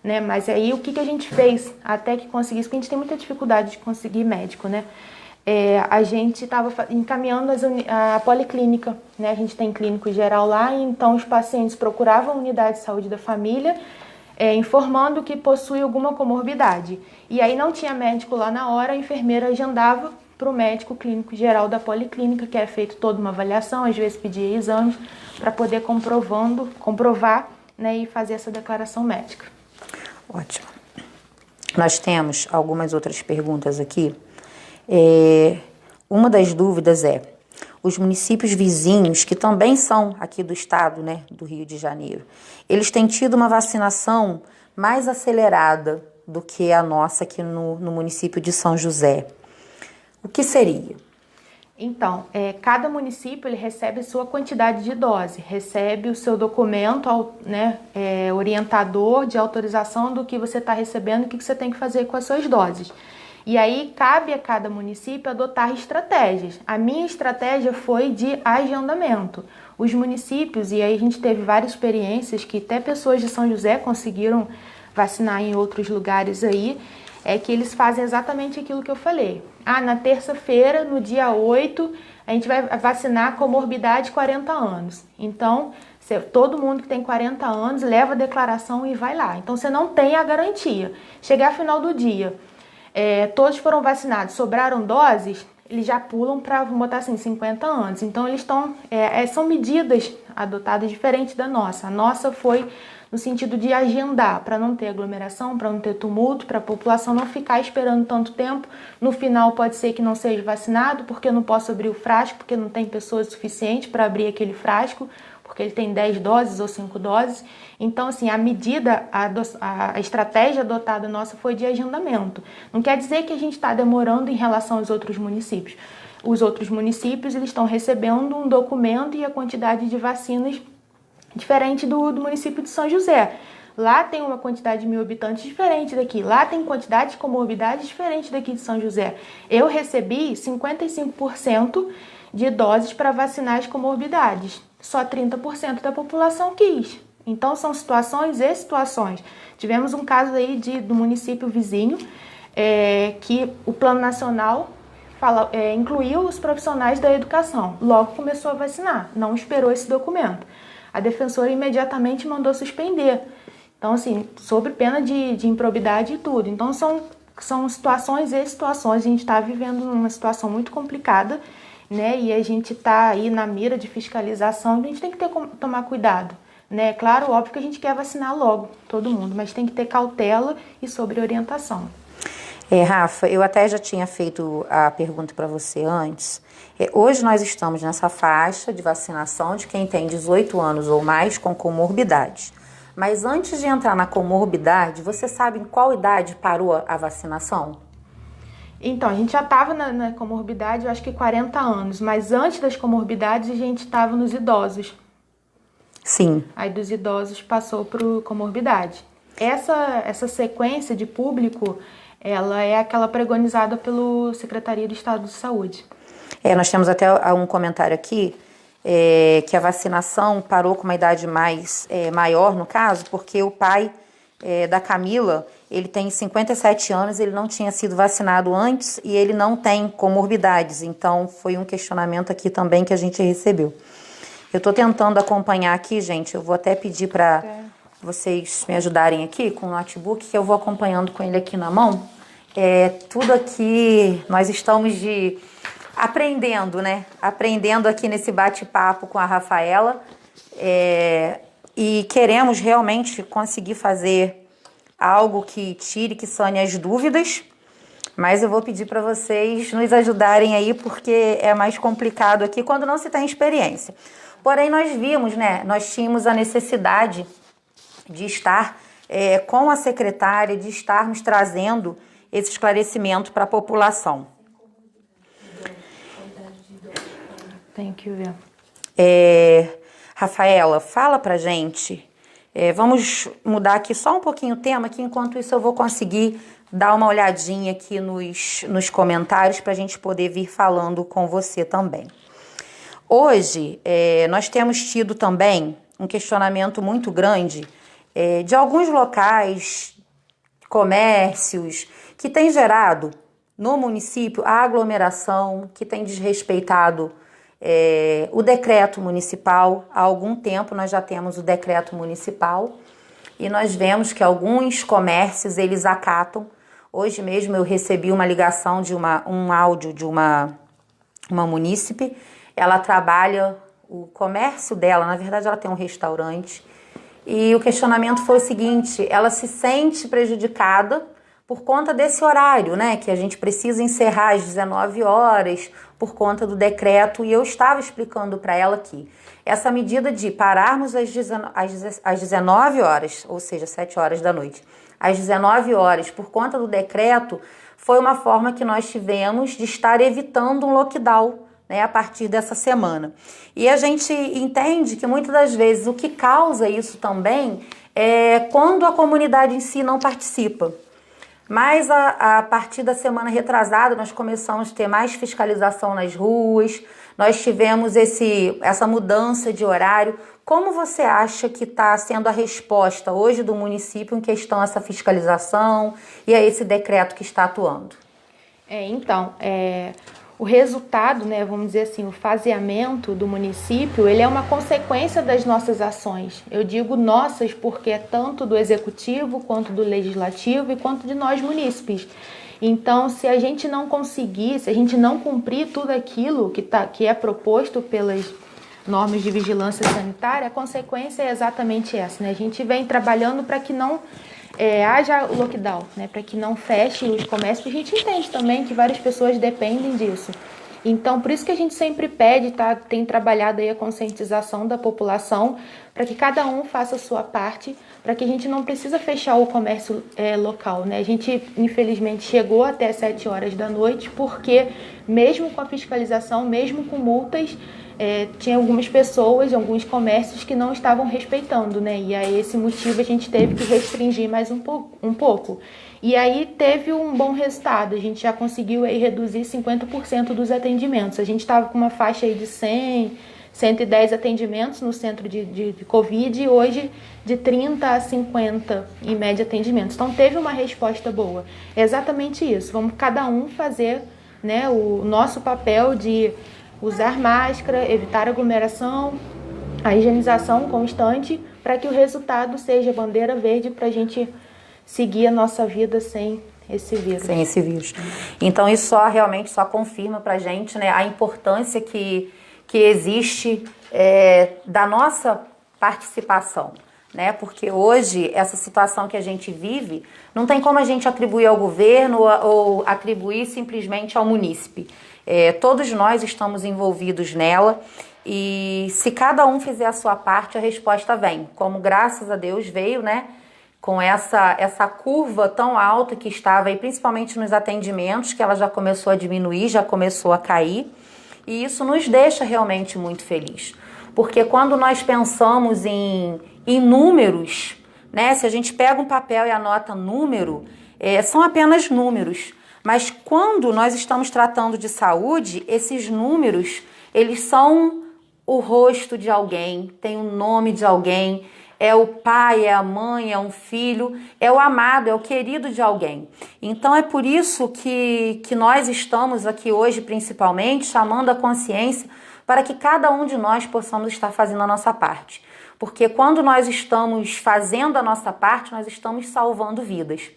B: né? Mas aí o que a gente fez até que conseguisse, porque a gente tem muita dificuldade de conseguir médico, né? A gente estava encaminhando a policlínica, né? A gente tem clínico geral lá, e então os pacientes procuravam a unidade de saúde da família, informando que possui alguma comorbidade. E aí não tinha médico lá na hora, a enfermeira agendava para o médico clínico geral da policlínica, que é feito toda uma avaliação, às vezes pedia exames, para poder comprovar, né, e fazer essa declaração médica.
A: Ótimo. Nós temos algumas outras perguntas aqui. Uma das dúvidas é, os municípios vizinhos, que também são aqui do estado, né, do Rio de Janeiro, eles têm tido uma vacinação mais acelerada do que a nossa aqui no município de São José. O que seria?
B: Então, cada município ele recebe sua quantidade de dose, recebe o seu documento, né, orientador de autorização do que você está recebendo e o que você tem que fazer com as suas doses. E aí cabe a cada município adotar estratégias. A minha estratégia foi de agendamento. Os municípios, e aí a gente teve várias experiências que até pessoas de São José conseguiram vacinar em outros lugares aí, que eles fazem exatamente aquilo que eu falei. Na terça-feira, no dia 8, a gente vai vacinar comorbidade 40 anos. Então, todo mundo que tem 40 anos leva a declaração e vai lá. Então, você não tem a garantia. Chegar ao final do dia, todos foram vacinados, sobraram doses, eles já pulam para, vamos botar assim, 50 anos. Então, eles estão, são medidas adotadas diferentes da nossa. A nossa foi no sentido de agendar, para não ter aglomeração, para não ter tumulto, para a população não ficar esperando tanto tempo. No final pode ser que não seja vacinado, porque eu não posso abrir o frasco, porque não tem pessoas suficientes para abrir aquele frasco, porque ele tem 10 doses ou 5 doses. Então, assim, a estratégia adotada nossa foi de agendamento. Não quer dizer que a gente está demorando em relação aos outros municípios. Os outros municípios, eles estão recebendo um documento e a quantidade de vacinas diferente do município de São José. Lá tem uma quantidade de 1.000 habitantes diferente daqui. Lá tem quantidade de comorbidade diferente daqui de São José. Eu recebi 55% de doses para vacinar as comorbidades. Só 30% da população quis. Então, são situações e situações. Tivemos um caso aí do município vizinho, que o Plano Nacional incluiu os profissionais da educação. Logo começou a vacinar, não esperou esse documento. A defensora imediatamente mandou suspender. Então, assim, sob pena de improbidade e tudo. Então, são situações e situações. A gente está vivendo numa situação muito complicada, né? E a gente está aí na mira de fiscalização. A gente tem que tomar cuidado, né? Claro, óbvio que a gente quer vacinar logo, todo mundo, mas tem que ter cautela e sobre orientação.
A: Rafa, eu até já tinha feito a pergunta para você antes. Hoje nós estamos nessa faixa de vacinação de quem tem 18 anos ou mais com comorbidade. Mas antes de entrar na comorbidade, você sabe em qual idade parou a vacinação?
B: Então, a gente já estava na comorbidade, eu acho que 40 anos. Mas antes das comorbidades, a gente estava nos idosos.
A: Sim.
B: Aí dos idosos passou para comorbidade. Essa sequência de público, ela é aquela pregonizada pela Secretaria do Estado de Saúde.
A: Nós temos até um comentário aqui, que a vacinação parou com uma idade maior, no caso, porque o pai da Camila, ele tem 57 anos, ele não tinha sido vacinado antes e ele não tem comorbidades. Então, foi um questionamento aqui também que a gente recebeu. Eu estou tentando acompanhar aqui, gente, eu vou até pedir para vocês me ajudarem aqui com o notebook, que eu vou acompanhando com ele aqui na mão. Tudo aqui, nós estamos aprendendo, né? Aprendendo aqui nesse bate-papo com a Rafaela, e queremos realmente conseguir fazer algo que tire, que sane as dúvidas, mas eu vou pedir para vocês nos ajudarem aí, porque é mais complicado aqui quando não se tem experiência. Porém, nós vimos, né? Nós tínhamos a necessidade de estar com a secretária, de estarmos trazendo esse esclarecimento para a população.
B: Tem que ver.
A: Rafaela, fala pra gente. Vamos mudar aqui só um pouquinho o tema, que enquanto isso eu vou conseguir dar uma olhadinha aqui nos comentários para a gente poder vir falando com você também. Hoje, nós temos tido também um questionamento muito grande de alguns locais, comércios, que tem gerado no município a aglomeração, que tem desrespeitado o decreto municipal. Há algum tempo nós já temos o decreto municipal e nós vemos que alguns comércios eles acatam. Hoje mesmo eu recebi uma ligação de um áudio de uma munícipe. Ela trabalha, o comércio dela, na verdade ela tem um restaurante, e o questionamento foi o seguinte: ela se sente prejudicada por conta desse horário, né, que a gente precisa encerrar às 19 horas por conta do decreto, e eu estava explicando para ela que essa medida de pararmos às 19 horas, ou seja, 7 horas da noite, às 19 horas, por conta do decreto, foi uma forma que nós tivemos de estar evitando um lockdown, né, a partir dessa semana. E a gente entende que muitas das vezes o que causa isso também é quando a comunidade em si não participa. Mas a partir da semana retrasada nós começamos a ter mais fiscalização nas ruas, nós tivemos essa mudança de horário. Como você acha que está sendo a resposta hoje do município em questão a essa fiscalização e a esse decreto que está atuando?
B: O resultado, né, vamos dizer assim, o faseamento do município, ele é uma consequência das nossas ações. Eu digo nossas porque é tanto do executivo, quanto do legislativo e quanto de nós munícipes. Então, se a gente não conseguir, se a gente não cumprir tudo aquilo que é proposto pelas normas de vigilância sanitária, a consequência é exatamente essa, né? A gente vem trabalhando para que não haja o lockdown, né, para que não feche os comércios. A gente entende também que várias pessoas dependem disso. Então, por isso que a gente sempre pede, tem trabalhado aí a conscientização da população, para que cada um faça a sua parte, para que a gente não precisa fechar o comércio local, né? A gente, infelizmente, chegou até 7 horas da noite, porque mesmo com a fiscalização, mesmo com multas, tinha algumas pessoas, alguns comércios que não estavam respeitando, né? E a esse motivo a gente teve que restringir mais um pouco. E aí teve um bom resultado, a gente já conseguiu aí reduzir 50% dos atendimentos. A gente estava com uma faixa aí de 100, 110 atendimentos no centro de Covid e hoje de 30 a 50 em média atendimentos. Então teve uma resposta boa. É exatamente isso, vamos cada um fazer, né, o nosso papel de usar máscara, evitar aglomeração, a higienização constante, para que o resultado seja bandeira verde para a gente seguir a nossa vida sem esse vírus.
A: Sem esse vírus. Então isso realmente só confirma para a gente, né, a importância que existe da nossa participação, né? Porque hoje essa situação que a gente vive não tem como a gente atribuir ao governo ou atribuir simplesmente ao munícipe. Todos nós estamos envolvidos nela e se cada um fizer a sua parte, a resposta vem. Como graças a Deus veio, né? Com essa curva tão alta que estava aí, principalmente nos atendimentos, que ela já começou a diminuir, já começou a cair. E isso nos deixa realmente muito feliz. Porque quando nós pensamos em números, né? Se a gente pega um papel e anota número, são apenas números. Mas quando nós estamos tratando de saúde, esses números, eles são o rosto de alguém, tem o nome de alguém, é o pai, é a mãe, é um filho, é o amado, é o querido de alguém. Então é por isso que nós estamos aqui hoje, principalmente, chamando a consciência para que cada um de nós possamos estar fazendo a nossa parte. Porque quando nós estamos fazendo a nossa parte, nós estamos salvando vidas.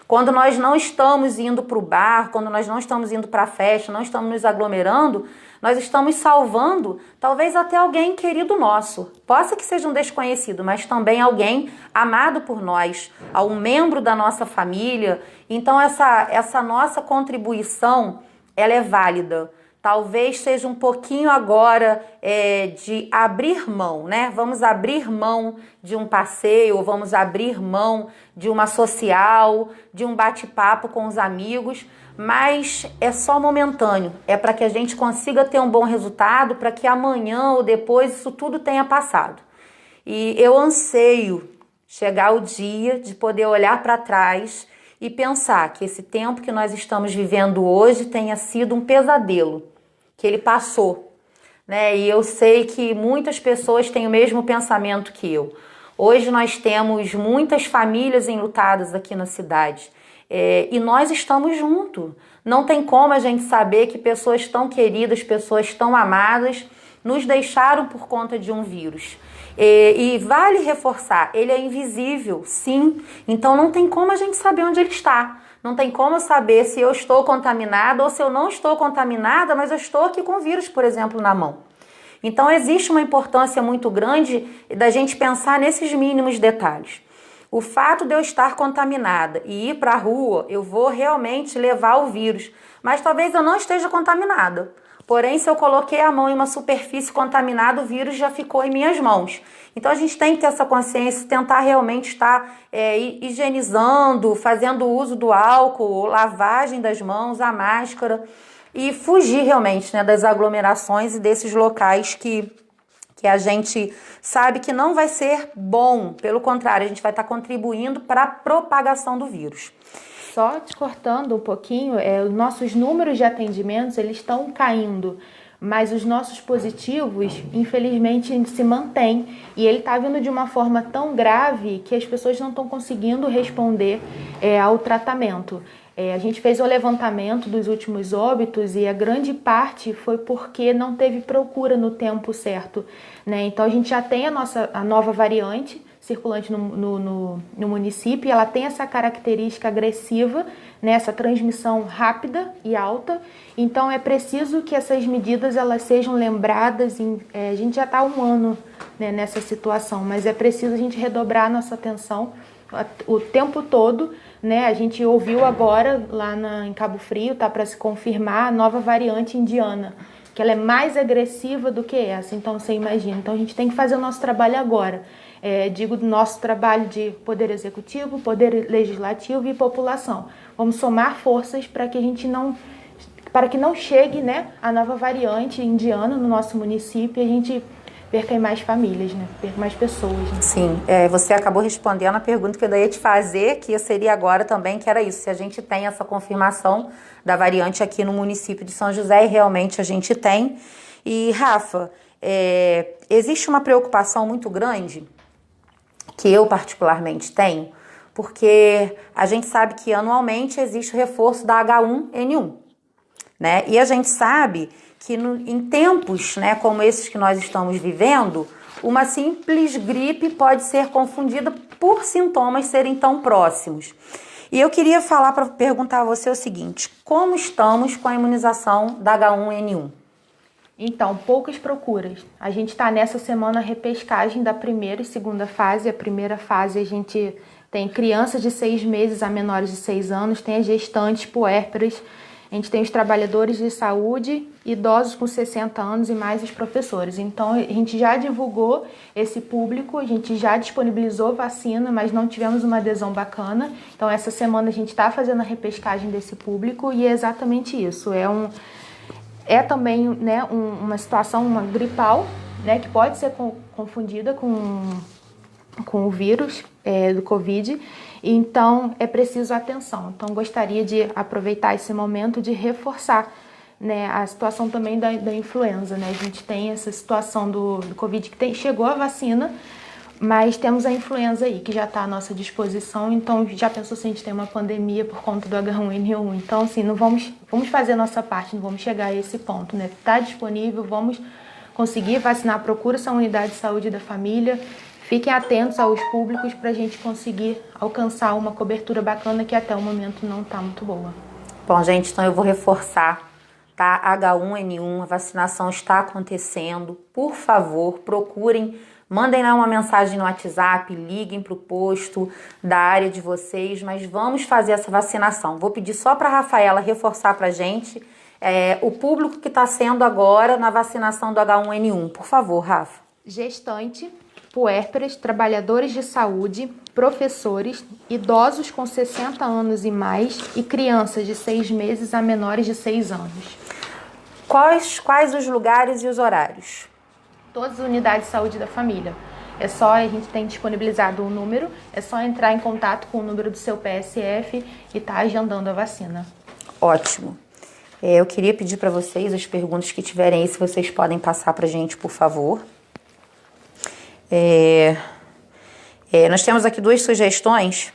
A: Quando nós não estamos indo para o bar, quando nós não estamos indo para a festa, não estamos nos aglomerando, nós estamos salvando talvez até alguém querido nosso. Possa que seja um desconhecido, mas também alguém amado por nós, um membro da nossa família. Então essa nossa contribuição, ela é válida. Talvez seja um pouquinho agora de abrir mão, né? Vamos abrir mão de um passeio, vamos abrir mão de uma social, de um bate-papo com os amigos, mas é só momentâneo. É para que a gente consiga ter um bom resultado, para que amanhã ou depois isso tudo tenha passado. E eu anseio chegar o dia de poder olhar para trás e pensar que esse tempo que nós estamos vivendo hoje tenha sido um pesadelo, que ele passou, né? E eu sei que muitas pessoas têm o mesmo pensamento que eu. Hoje nós temos muitas famílias enlutadas aqui na cidade, e nós estamos juntos. Não tem como a gente saber que pessoas tão queridas, pessoas tão amadas, nos deixaram por conta de um vírus. E vale reforçar, ele é invisível, sim, então não tem como a gente saber onde ele está. Não tem como saber se eu estou contaminada ou se eu não estou contaminada, mas eu estou aqui com o vírus, por exemplo, na mão. Então existe uma importância muito grande da gente pensar nesses mínimos detalhes. O fato de eu estar contaminada e ir para a rua, eu vou realmente levar o vírus, mas talvez eu não esteja contaminada. Porém, se eu coloquei a mão em uma superfície contaminada, o vírus já ficou em minhas mãos. Então, a gente tem que ter essa consciência, tentar realmente estar higienizando, fazendo uso do álcool, lavagem das mãos, a máscara e fugir realmente, né, das aglomerações e desses locais que a gente sabe que não vai ser bom. Pelo contrário, a gente vai estar contribuindo para a propagação do vírus.
B: Só te cortando um pouquinho, os nossos números de atendimentos, eles estão caindo, mas os nossos positivos, infelizmente, se mantêm. E ele está vindo de uma forma tão grave que as pessoas não estão conseguindo responder ao tratamento. A gente fez o levantamento dos últimos óbitos e a grande parte foi porque não teve procura no tempo certo, né? Então a gente já tem a nova variante circulante no município, e ela tem essa característica agressiva, né, essa transmissão rápida e alta. Então é preciso que essas medidas elas sejam lembradas. A gente já está há um ano, né, nessa situação, mas é preciso a gente redobrar a nossa atenção o tempo todo, né? A gente ouviu agora lá em Cabo Frio, tá para se confirmar a nova variante indiana, que ela é mais agressiva do que essa, então você imagina. Então a gente tem que fazer o nosso trabalho agora. Digo do nosso trabalho de poder executivo, poder legislativo e população. Vamos somar forças para que não chegue, né, a nova variante indiana no nosso município e a gente perca mais famílias, né, perca mais pessoas. Né?
A: Sim, você acabou respondendo a pergunta que eu ia te fazer, que seria agora também, que era isso, se a gente tem essa confirmação da variante aqui no município de São José, e realmente a gente tem. E, Rafa, existe uma preocupação muito grande, que eu particularmente tenho, porque a gente sabe que anualmente existe o reforço da H1N1, né? E a gente sabe que em tempos, né, como esses que nós estamos vivendo, uma simples gripe pode ser confundida por sintomas serem tão próximos. E eu queria perguntar a você o seguinte: como estamos com a imunização da H1N1?
B: Então, poucas procuras. A gente está nessa semana repescagem da primeira e segunda fase. A primeira fase a gente tem crianças de 6 meses a menores de 6 anos, tem as gestantes, puérperas, a gente tem os trabalhadores de saúde, idosos com 60 anos e mais os professores. Então, a gente já divulgou esse público, a gente já disponibilizou vacina, mas não tivemos uma adesão bacana. Então, essa semana a gente está fazendo a repescagem desse público e é exatamente isso. É também, né, uma situação, uma gripal, né, que pode ser confundida com o vírus do Covid. Então, é preciso atenção. Então, gostaria de aproveitar esse momento de reforçar, né, a situação também da influenza. Né? A gente tem essa situação do Covid que chegou a vacina, mas temos a influenza aí, que já está à nossa disposição. Então, já pensou se a gente tem uma pandemia por conta do H1N1? Então, assim, vamos fazer a nossa parte, não vamos chegar a esse ponto, né? Está disponível, vamos conseguir vacinar. Procura essa unidade de saúde da família. Fiquem atentos aos públicos para a gente conseguir alcançar uma cobertura bacana que até o momento não está muito boa.
A: Bom, gente, então eu vou reforçar, tá? H1N1, a vacinação está acontecendo. Por favor, procurem. Mandem lá uma mensagem no WhatsApp, liguem para o posto da área de vocês, mas vamos fazer essa vacinação. Vou pedir só para a Rafaela reforçar para a gente o público que está sendo agora na vacinação do H1N1. Por favor, Rafa.
B: Gestante, puérperas, trabalhadores de saúde, professores, idosos com 60 anos e mais e crianças de 6 meses a menores de 6 anos.
A: Quais os lugares e os horários?
B: Todas as unidades de saúde da família. é só, a gente tem disponibilizado um número, é só entrar em contato com o número do seu PSF e tá agendando a vacina.
A: Ótimo. Eu queria pedir para vocês, as perguntas que tiverem aí, se vocês podem passar para a gente, por favor. Nós temos aqui duas sugestões.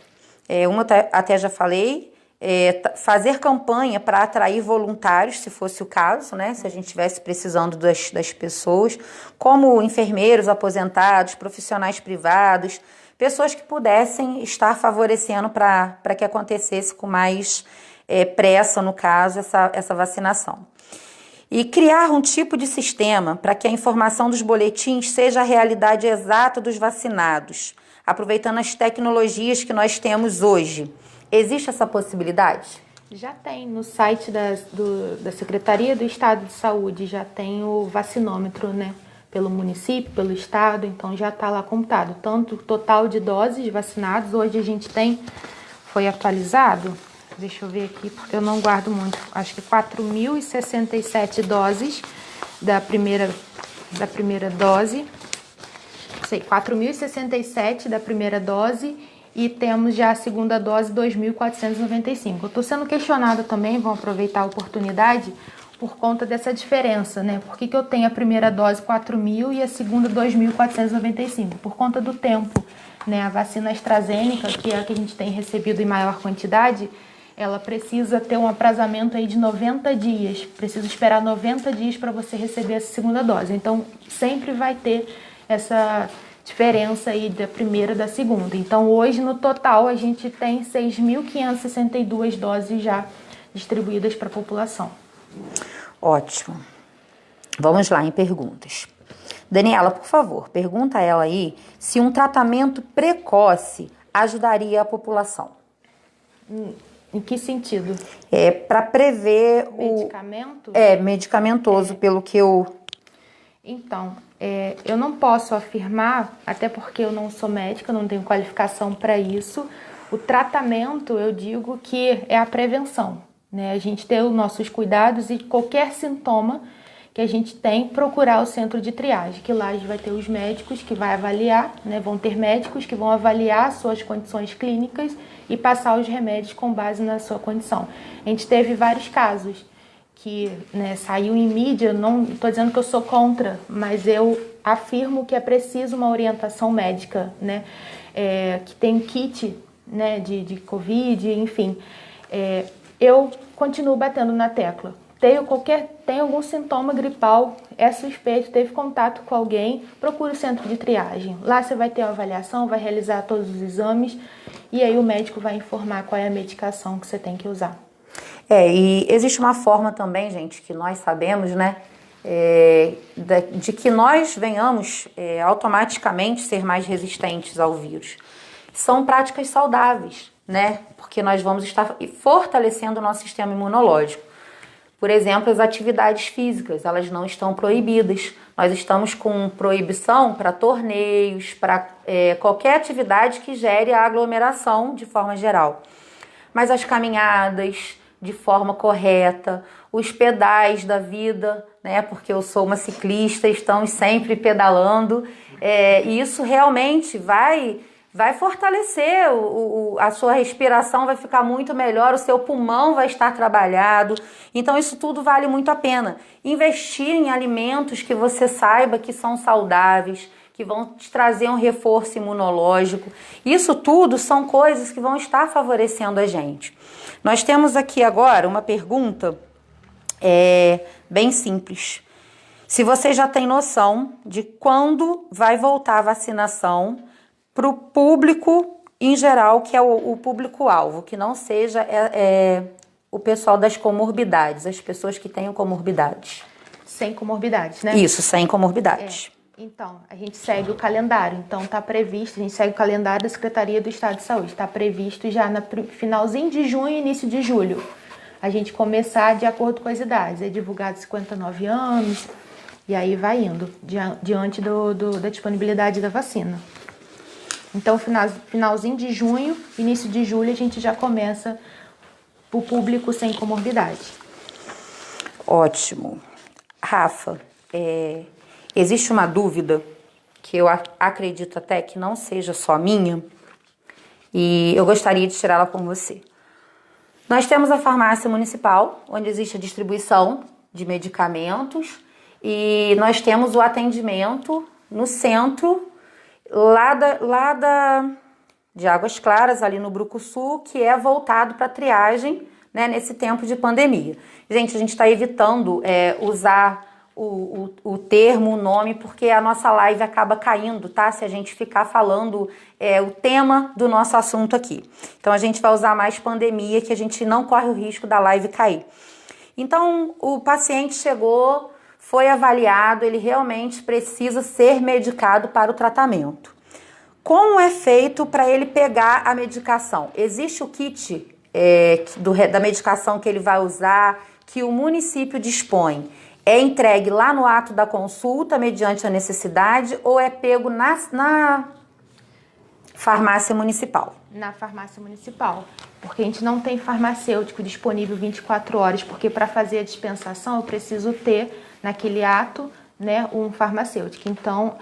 A: Uma até já falei, fazer campanha para atrair voluntários, se fosse o caso, né? Se a gente estivesse precisando das pessoas, como enfermeiros aposentados, profissionais privados, pessoas que pudessem estar favorecendo para que acontecesse com mais pressa, no caso, essa vacinação. E criar um tipo de sistema para que a informação dos boletins seja a realidade exata dos vacinados, aproveitando as tecnologias que nós temos hoje. Existe essa possibilidade?
B: Já tem no site da Secretaria do Estado de Saúde, já tem o vacinômetro, né? Pelo município, pelo estado, então já está lá computado. Tanto o total de doses vacinadas, hoje a gente tem, foi atualizado, deixa eu ver aqui, porque eu não guardo muito, acho que 4.067 doses da primeira dose, 4.067 da primeira dose, e temos já a segunda dose 2.495. Eu estou sendo questionada também, vou aproveitar a oportunidade, por conta dessa diferença, né? Por que eu tenho a primeira dose 4.000 e a segunda 2.495? Por conta do tempo, né? A vacina AstraZeneca, que é a que a gente tem recebido em maior quantidade, ela precisa ter um aprazamento aí de 90 dias. Precisa esperar 90 dias para você receber essa segunda dose. Então, sempre vai ter essa diferença aí da primeira e da segunda. Então, hoje, no total, a gente tem 6.562 doses já distribuídas para a população.
A: Ótimo. Vamos lá em perguntas. Daniela, por favor, pergunta a ela aí se um tratamento precoce ajudaria a população.
B: Em que sentido?
A: Para prever
B: medicamento?
A: Medicamentoso, pelo que eu...
B: Então, eu não posso afirmar, até porque eu não sou médica, não tenho qualificação para isso. O tratamento, eu digo que é a prevenção, né? A gente ter os nossos cuidados e qualquer sintoma que a gente tem, procurar o centro de triagem, que lá a gente vai ter os médicos que vai avaliar, né? Vão ter médicos que vão avaliar suas condições clínicas e passar os remédios com base na sua condição. A gente teve vários casos que, né, saiu em mídia, não estou dizendo que eu sou contra, mas eu afirmo que é preciso uma orientação médica, né? Que tem kit, né, de Covid, enfim. Eu continuo batendo na tecla. Tem algum sintoma gripal, é suspeito, teve contato com alguém, procure o centro de triagem. Lá você vai ter uma avaliação, vai realizar todos os exames e aí o médico vai informar qual é a medicação que você tem que usar.
A: E existe uma forma também, gente, que nós sabemos, né, de que nós venhamos automaticamente ser mais resistentes ao vírus. São práticas saudáveis, né, porque nós vamos estar fortalecendo o nosso sistema imunológico. Por exemplo, as atividades físicas, elas não estão proibidas. Nós estamos com proibição para torneios, para qualquer atividade que gere a aglomeração de forma geral. Mas as caminhadas de forma correta, os pedais da vida, né? Porque eu sou uma ciclista, estamos sempre pedalando, e isso realmente vai fortalecer, a sua respiração vai ficar muito melhor, o seu pulmão vai estar trabalhado. Então isso tudo vale muito a pena. Investir em alimentos que você saiba que são saudáveis, que vão te trazer um reforço imunológico. Isso tudo são coisas que vão estar favorecendo a gente. Nós temos aqui agora uma pergunta bem simples. Se você já tem noção de quando vai voltar a vacinação para o público em geral, que é o público-alvo, que não seja o pessoal das comorbidades, as pessoas que tenham comorbidades.
B: Sem comorbidades, né?
A: Isso, sem comorbidades.
B: Então, a gente segue o calendário. Então, está previsto, a gente segue o calendário da Secretaria do Estado de Saúde. Está previsto já no finalzinho de junho e início de julho. A gente começar de acordo com as idades. É divulgado 59 anos e aí vai indo, diante da disponibilidade da vacina. Então, finalzinho de junho, início de julho, a gente já começa o público sem comorbidade.
A: Ótimo. Rafa, existe uma dúvida que eu acredito até que não seja só minha, e eu gostaria de tirá-la com você. Nós temos a farmácia municipal, onde existe a distribuição de medicamentos, e nós temos o atendimento no centro, de Águas Claras, ali no Brucuçu, que é voltado para triagem, né, nesse tempo de pandemia. Gente, a gente está evitando usar o termo, o nome, porque a nossa live acaba caindo, tá? Se a gente ficar falando o tema do nosso assunto aqui. Então, a gente vai usar mais pandemia, que a gente não corre o risco da live cair. Então, o paciente chegou, foi avaliado, ele realmente precisa ser medicado para o tratamento. Como é feito para ele pegar a medicação? Existe o kit da medicação que ele vai usar, que o município dispõe. É entregue lá no ato da consulta, mediante a necessidade, ou é pego na farmácia municipal?
B: Na farmácia municipal, porque a gente não tem farmacêutico disponível 24 horas, porque para fazer a dispensação eu preciso ter naquele ato, né, um farmacêutico. Então,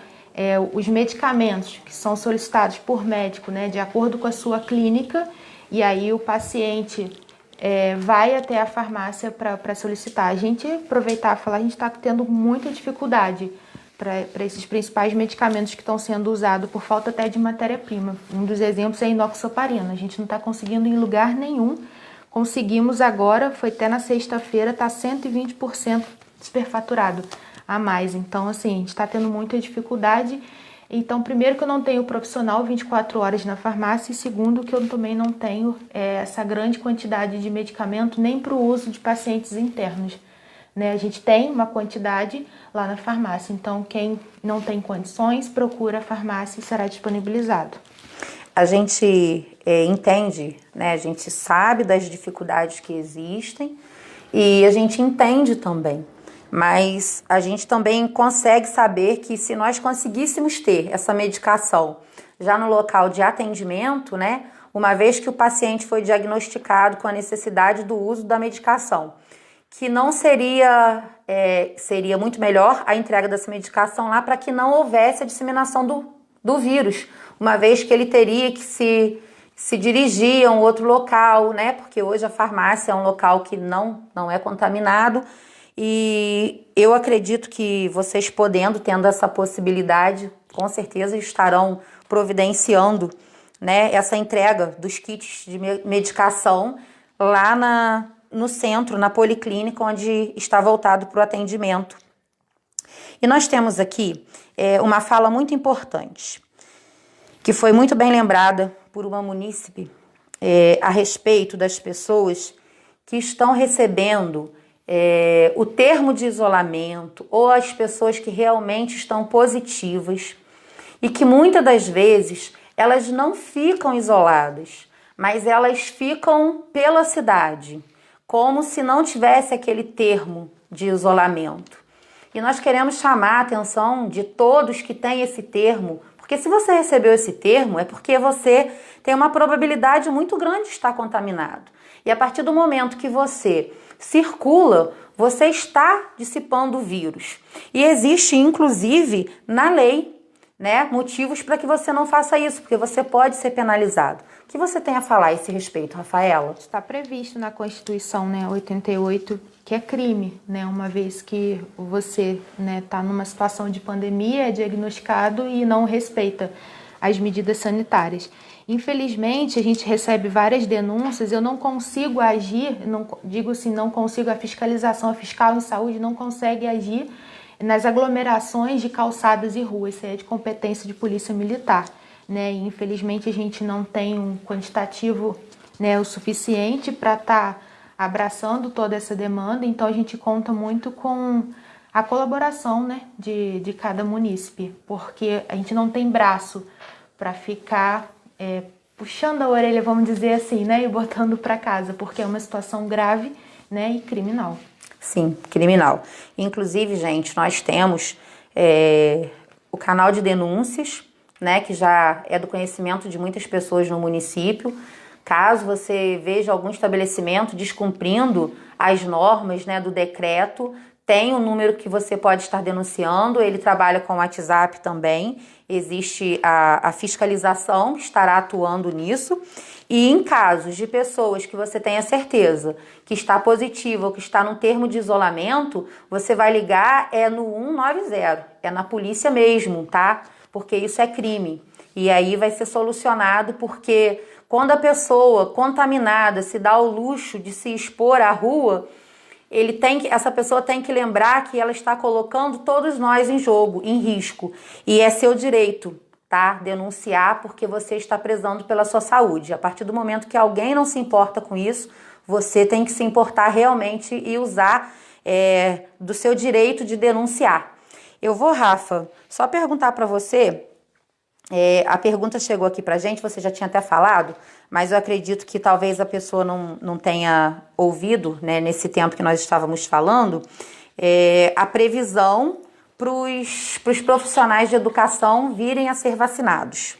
B: os medicamentos que são solicitados por médico, né, de acordo com a sua clínica, e aí o paciente vai até a farmácia para solicitar. A gente aproveitar e falar, a gente está tendo muita dificuldade para esses principais medicamentos que estão sendo usados por falta até de matéria-prima. Um dos exemplos é a inoxaparina. A gente não está conseguindo em lugar nenhum. Conseguimos agora, foi até na sexta-feira, está 120% superfaturado a mais. Então, assim, a gente está tendo muita dificuldade. Então, primeiro que eu não tenho profissional 24 horas na farmácia e segundo que eu também não tenho essa grande quantidade de medicamento nem para o uso de pacientes internos. Né? A gente tem uma quantidade lá na farmácia, então quem não tem condições procura a farmácia e será disponibilizado.
A: A gente entende, né? A gente sabe das dificuldades que existem e a gente entende também. Mas a gente também consegue saber que se nós conseguíssemos ter essa medicação já no local de atendimento, né, uma vez que o paciente foi diagnosticado com a necessidade do uso da medicação, que não seria muito melhor a entrega dessa medicação lá para que não houvesse a disseminação do vírus, uma vez que ele teria que se dirigir a um outro local, né, porque hoje a farmácia é um local que não é contaminado. E eu acredito que vocês tendo essa possibilidade, com certeza estarão providenciando, né, essa entrega dos kits de medicação lá no centro, na policlínica, onde está voltado para o atendimento. E nós temos aqui uma fala muito importante, que foi muito bem lembrada por uma munícipe a respeito das pessoas que estão recebendo o termo de isolamento ou as pessoas que realmente estão positivas e que muitas das vezes elas não ficam isoladas, mas elas ficam pela cidade, como se não tivesse aquele termo de isolamento. E nós queremos chamar a atenção de todos que têm esse termo, porque se você recebeu esse termo é porque você tem uma probabilidade muito grande de estar contaminado. E a partir do momento que você circula, você está dissipando o vírus. E existe, inclusive, na lei, né, motivos para que você não faça isso, porque você pode ser penalizado. O que você tem a falar a esse respeito, Rafaela?
B: Está previsto na Constituição, né, 88, que é crime, né, uma vez que você está numa situação de pandemia, é diagnosticado e não respeita as medidas sanitárias. Infelizmente, a gente recebe várias denúncias, eu não consigo agir, não consigo, a fiscalização, a fiscal em saúde não consegue agir nas aglomerações de calçadas e ruas, isso é de competência de polícia militar, né? E, infelizmente, a gente não tem um quantitativo, né, o suficiente para estar abraçando toda essa demanda, então a gente conta muito com a colaboração, né, de cada munícipe, porque a gente não tem braço para ficar puxando a orelha, vamos dizer assim, né, e botando para casa, porque é uma situação grave, né, e criminal.
A: Sim, criminal. Inclusive, gente, nós temos o canal de denúncias, né, que já é do conhecimento de muitas pessoas no município. Caso você veja algum estabelecimento descumprindo as normas, né, do decreto, tem um número que você pode estar denunciando, ele trabalha com o WhatsApp também, existe a fiscalização que estará atuando nisso. E em casos de pessoas que você tenha certeza que está positiva ou que está num termo de isolamento, você vai ligar no 190, é na polícia mesmo, tá? Porque isso é crime. E aí vai ser solucionado, porque quando a pessoa contaminada se dá ao luxo de se expor à rua, essa pessoa tem que lembrar que ela está colocando todos nós em jogo, em risco. E é seu direito, tá? Denunciar, porque você está prezando pela sua saúde. A partir do momento que alguém não se importa com isso, você tem que se importar realmente e usar do seu direito de denunciar. Eu vou, Rafa, só perguntar para você, a pergunta chegou aqui pra gente, você já tinha até falado, mas eu acredito que talvez a pessoa não tenha ouvido, né, nesse tempo que nós estávamos falando, a previsão para os profissionais de educação virem a ser vacinados.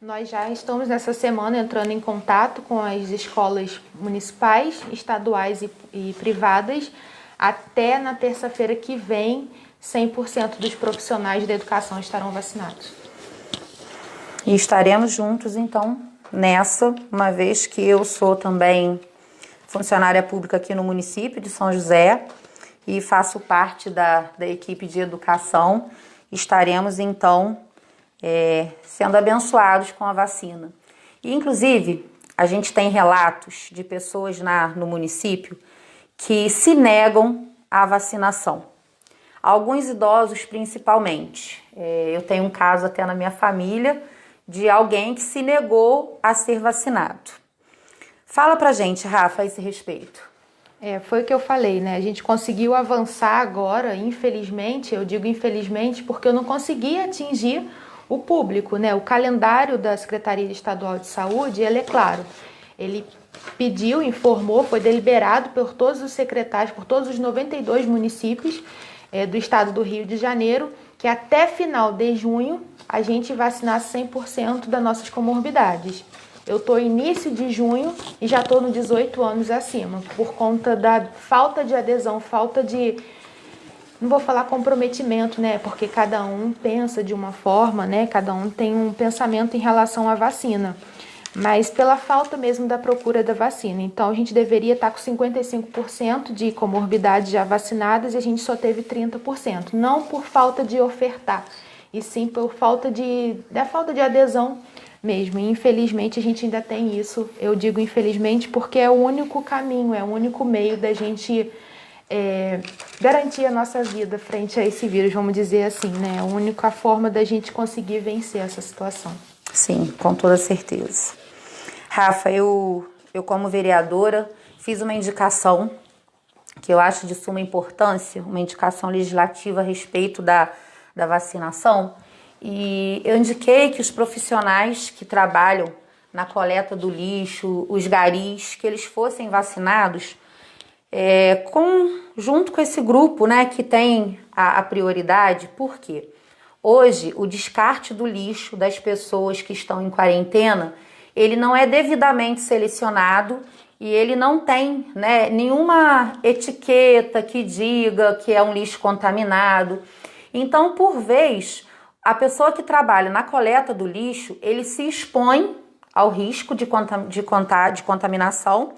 B: Nós já estamos nessa semana entrando em contato com as escolas municipais, estaduais e privadas. Até na terça-feira que vem, 100% dos profissionais da educação estarão vacinados.
A: E estaremos juntos, então, nessa, uma vez que eu sou também funcionária pública aqui no município de São José e faço parte da equipe de educação. Estaremos, então, sendo abençoados com a vacina. E, inclusive, a gente tem relatos de pessoas no município que se negam à vacinação. Alguns idosos, principalmente. Eu tenho um caso até na minha família de alguém que se negou a ser vacinado. Fala pra gente, Rafa, a esse respeito.
B: Foi o que eu falei, né? A gente conseguiu avançar agora, infelizmente, eu digo infelizmente porque eu não consegui atingir o público, né? O calendário da Secretaria Estadual de Saúde, ele é claro, ele pediu, informou, foi deliberado por todos os secretários, por todos os 92 municípios do estado do Rio de Janeiro, que até final de junho a gente vacinasse 100% das nossas comorbidades. Eu estou início de junho e já estou no 18 anos acima, por conta da falta de adesão, falta de, não vou falar comprometimento, né? Porque cada um pensa de uma forma, né? Cada um tem um pensamento em relação à vacina, mas pela falta mesmo da procura da vacina. Então a gente deveria estar com 55% de comorbidades já vacinadas e a gente só teve 30%. Não por falta de ofertar, e sim por falta de adesão mesmo. E infelizmente a gente ainda tem isso. Eu digo infelizmente porque é o único caminho, é o único meio da gente garantir a nossa vida frente a esse vírus, vamos dizer assim, né? É a única forma da gente conseguir vencer essa situação.
A: Sim, com toda certeza. Rafa, eu como vereadora fiz uma indicação que eu acho de suma importância, uma indicação legislativa a respeito da vacinação, e eu indiquei que os profissionais que trabalham na coleta do lixo, os garis, que eles fossem vacinados junto com esse grupo, né, que tem a prioridade. Por quê? Hoje, o descarte do lixo das pessoas que estão em quarentena, ele não é devidamente selecionado e ele não tem, né, nenhuma etiqueta que diga que é um lixo contaminado. Então, por vez, a pessoa que trabalha na coleta do lixo, ele se expõe ao risco de contaminação,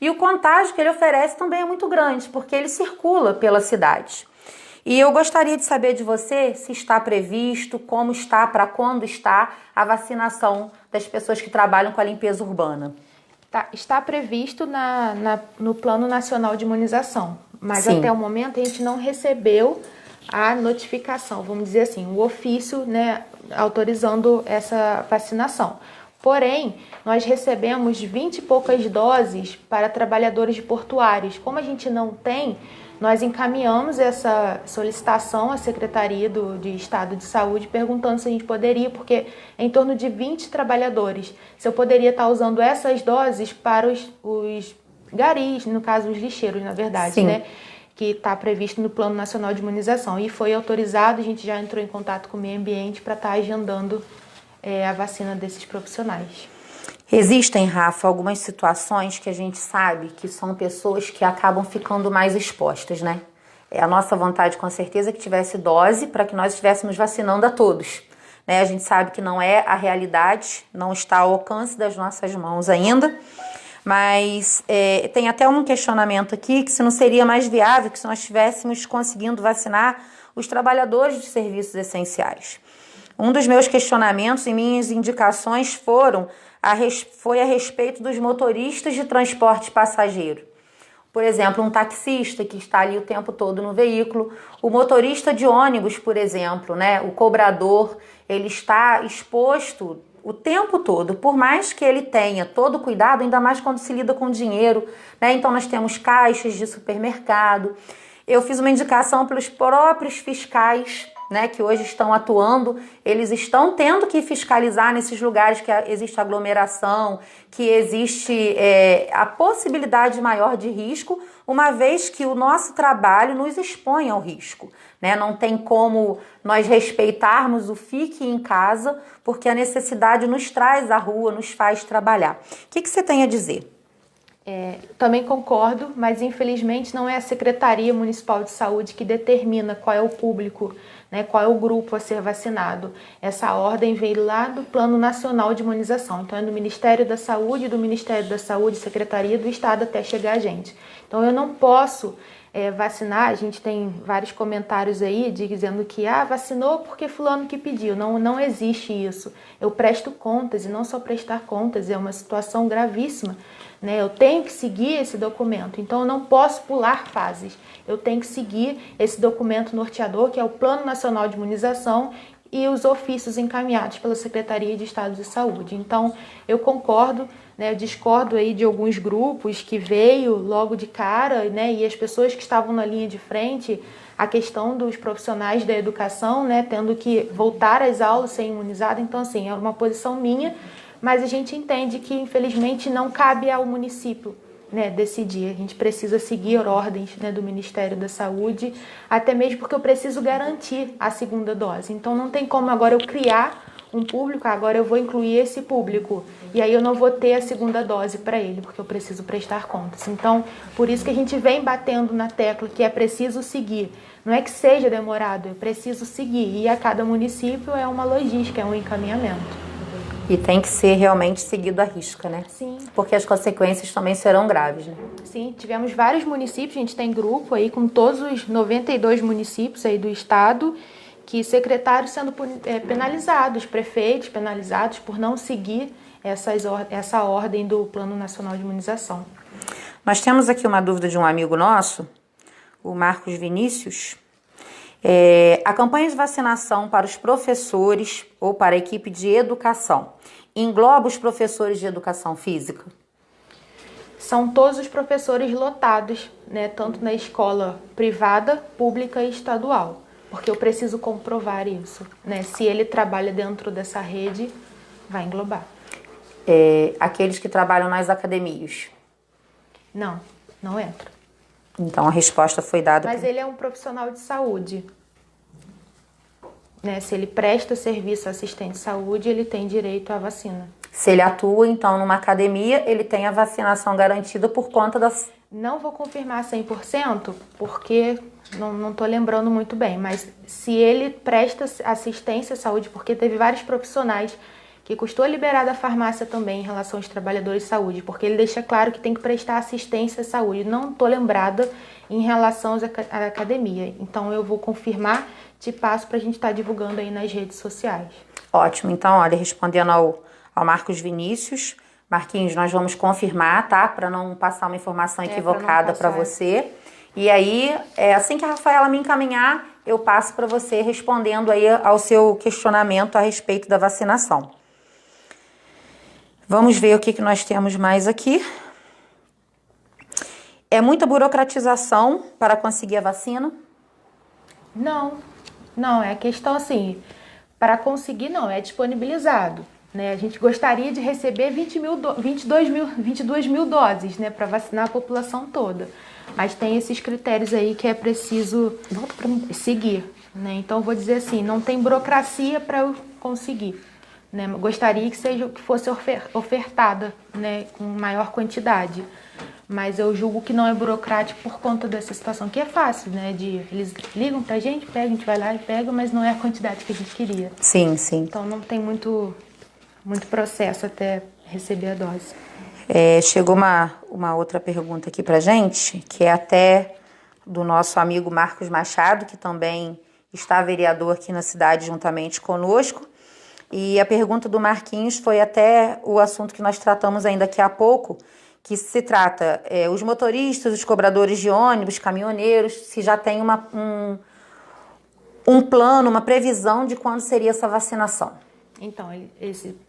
A: e o contágio que ele oferece também é muito grande, porque ele circula pela cidade. E eu gostaria de saber de você se está previsto, como está, para quando está a vacinação das pessoas que trabalham com a limpeza urbana.
B: Está previsto no Plano Nacional de Imunização, mas
A: Sim.
B: Até o momento a gente não recebeu a notificação, vamos dizer assim, o ofício, né, autorizando essa vacinação. Porém, nós recebemos 20 e poucas doses para trabalhadores de portuários. Como a gente não tem, nós encaminhamos essa solicitação à Secretaria de Estado de Saúde, perguntando se a gente poderia, porque é em torno de 20 trabalhadores, se eu poderia estar usando essas doses para os garis, no caso os lixeiros, na verdade,
A: Sim.
B: né? Que está previsto no Plano Nacional de Imunização. E foi autorizado, a gente já entrou em contato com o meio ambiente para estar agendando a vacina desses profissionais.
A: Existem, Rafa, algumas situações que a gente sabe que são pessoas que acabam ficando mais expostas, né? A nossa vontade, com certeza, é que tivesse dose para que nós estivéssemos vacinando a todos. Né? A gente sabe que não é a realidade, não está ao alcance das nossas mãos ainda, mas tem até um questionamento aqui que se não seria mais viável que se nós estivéssemos conseguindo vacinar os trabalhadores de serviços essenciais. Um dos meus questionamentos e minhas indicações foi a respeito dos motoristas de transporte passageiro. Por exemplo, um taxista que está ali o tempo todo no veículo, o motorista de ônibus, por exemplo, né? O cobrador, ele está exposto o tempo todo, por mais que ele tenha todo o cuidado, ainda mais quando se lida com dinheiro, né? Então nós temos caixas de supermercado. Eu fiz uma indicação pelos próprios fiscais, né, que hoje estão atuando, eles estão tendo que fiscalizar nesses lugares que existe aglomeração, que existe a possibilidade maior de risco, uma vez que o nosso trabalho nos expõe ao risco. Né? Não tem como nós respeitarmos o fique em casa, porque a necessidade nos traz à rua, nos faz trabalhar. O que você tem a dizer?
B: Também concordo, mas infelizmente não é a Secretaria Municipal de Saúde que determina qual é o público, né, qual é o grupo a ser vacinado. Essa ordem veio lá do Plano Nacional de Imunização, então é do Ministério da Saúde, Secretaria do Estado até chegar a gente. Então eu não posso vacinar, a gente tem vários comentários aí dizendo que vacinou porque fulano que pediu. Não existe isso. Eu presto contas e não só prestar contas, é uma situação gravíssima. Né? Eu tenho que seguir esse documento, então eu não posso pular fases. Eu tenho que seguir esse documento norteador, que é o Plano Nacional de Imunização e os ofícios encaminhados pela Secretaria de Estado de Saúde. Então, eu concordo, né, eu discordo aí de alguns grupos que veio logo de cara, né, e as pessoas que estavam na linha de frente, a questão dos profissionais da educação, né, tendo que voltar às aulas sem imunizado. Então, assim, é uma posição minha, mas a gente entende que, infelizmente, não cabe ao município, né, decidir. A gente precisa seguir ordens, né, do Ministério da Saúde, até mesmo porque eu preciso garantir a segunda dose. Então, não tem como agora eu criar um público, agora eu vou incluir esse público, e aí eu não vou ter a segunda dose para ele, porque eu preciso prestar contas. Então, por isso que a gente vem batendo na tecla que é preciso seguir. Não é que seja demorado, é preciso seguir. E a cada município é uma logística, é um encaminhamento.
A: E tem que ser realmente seguido à risca, né?
B: Sim.
A: Porque as consequências também serão graves, né?
B: Sim, tivemos vários municípios, a gente tem grupo aí com todos os 92 municípios aí do estado, que secretários sendo penalizados, prefeitos penalizados por não seguir essa ordem do Plano Nacional de Imunização.
A: Nós temos aqui uma dúvida de um amigo nosso, o Marcos Vinícius. A campanha de vacinação para os professores ou para a equipe de educação engloba os professores de educação física?
B: São todos os professores lotados, né, tanto na escola privada, pública e estadual, porque eu preciso comprovar isso, né? Se ele trabalha dentro dessa rede, vai englobar.
A: Aqueles que trabalham nas academias?
B: Não entra.
A: Então a resposta foi dada.
B: Mas ele é um profissional de saúde. Né? Se ele presta serviço assistente de saúde, ele tem direito à vacina.
A: Se ele atua, então, numa academia, ele tem a vacinação garantida por conta das...
B: Não vou confirmar 100%, porque não estou lembrando muito bem, mas se ele presta assistência à saúde, porque teve vários profissionais que custou liberar da farmácia também em relação aos trabalhadores de saúde, porque ele deixa claro que tem que prestar assistência à saúde. Não estou lembrada em relação à academia, então eu vou confirmar, te passo para a gente estar divulgando aí nas redes sociais.
A: Ótimo, então, olha, respondendo ao Marcos Vinícius, Marquinhos, nós vamos confirmar, tá? Para não passar uma informação equivocada para você. E aí, assim que a Rafaela me encaminhar, eu passo para você respondendo aí ao seu questionamento a respeito da vacinação. Vamos ver o que nós temos mais aqui. É muita burocratização para conseguir a vacina?
B: Não, é questão assim, para conseguir não, é disponibilizado. Né? A gente gostaria de receber 22 mil doses, né, para vacinar a população toda. Mas tem esses critérios aí que é preciso seguir. Né? Então, eu vou dizer assim, não tem burocracia para eu conseguir. Né? Gostaria que fosse ofertada, né, com maior quantidade. mas eu julgo que não é burocrático por conta dessa situação, que é fácil, né? Eles ligam pra gente, pega, a gente vai lá e pega, mas não é a quantidade que a gente queria.
A: Sim, sim.
B: Então não tem muito processo até receber a dose.
A: Chegou uma outra pergunta aqui pra gente, que é até do nosso amigo Marcos Machado, que também está vereador aqui na cidade juntamente conosco. E a pergunta do Marquinhos foi até o assunto que nós tratamos ainda aqui há pouco, que se trata os motoristas, os cobradores de ônibus, caminhoneiros, se já tem um plano, uma previsão de quando seria essa vacinação.
B: Então,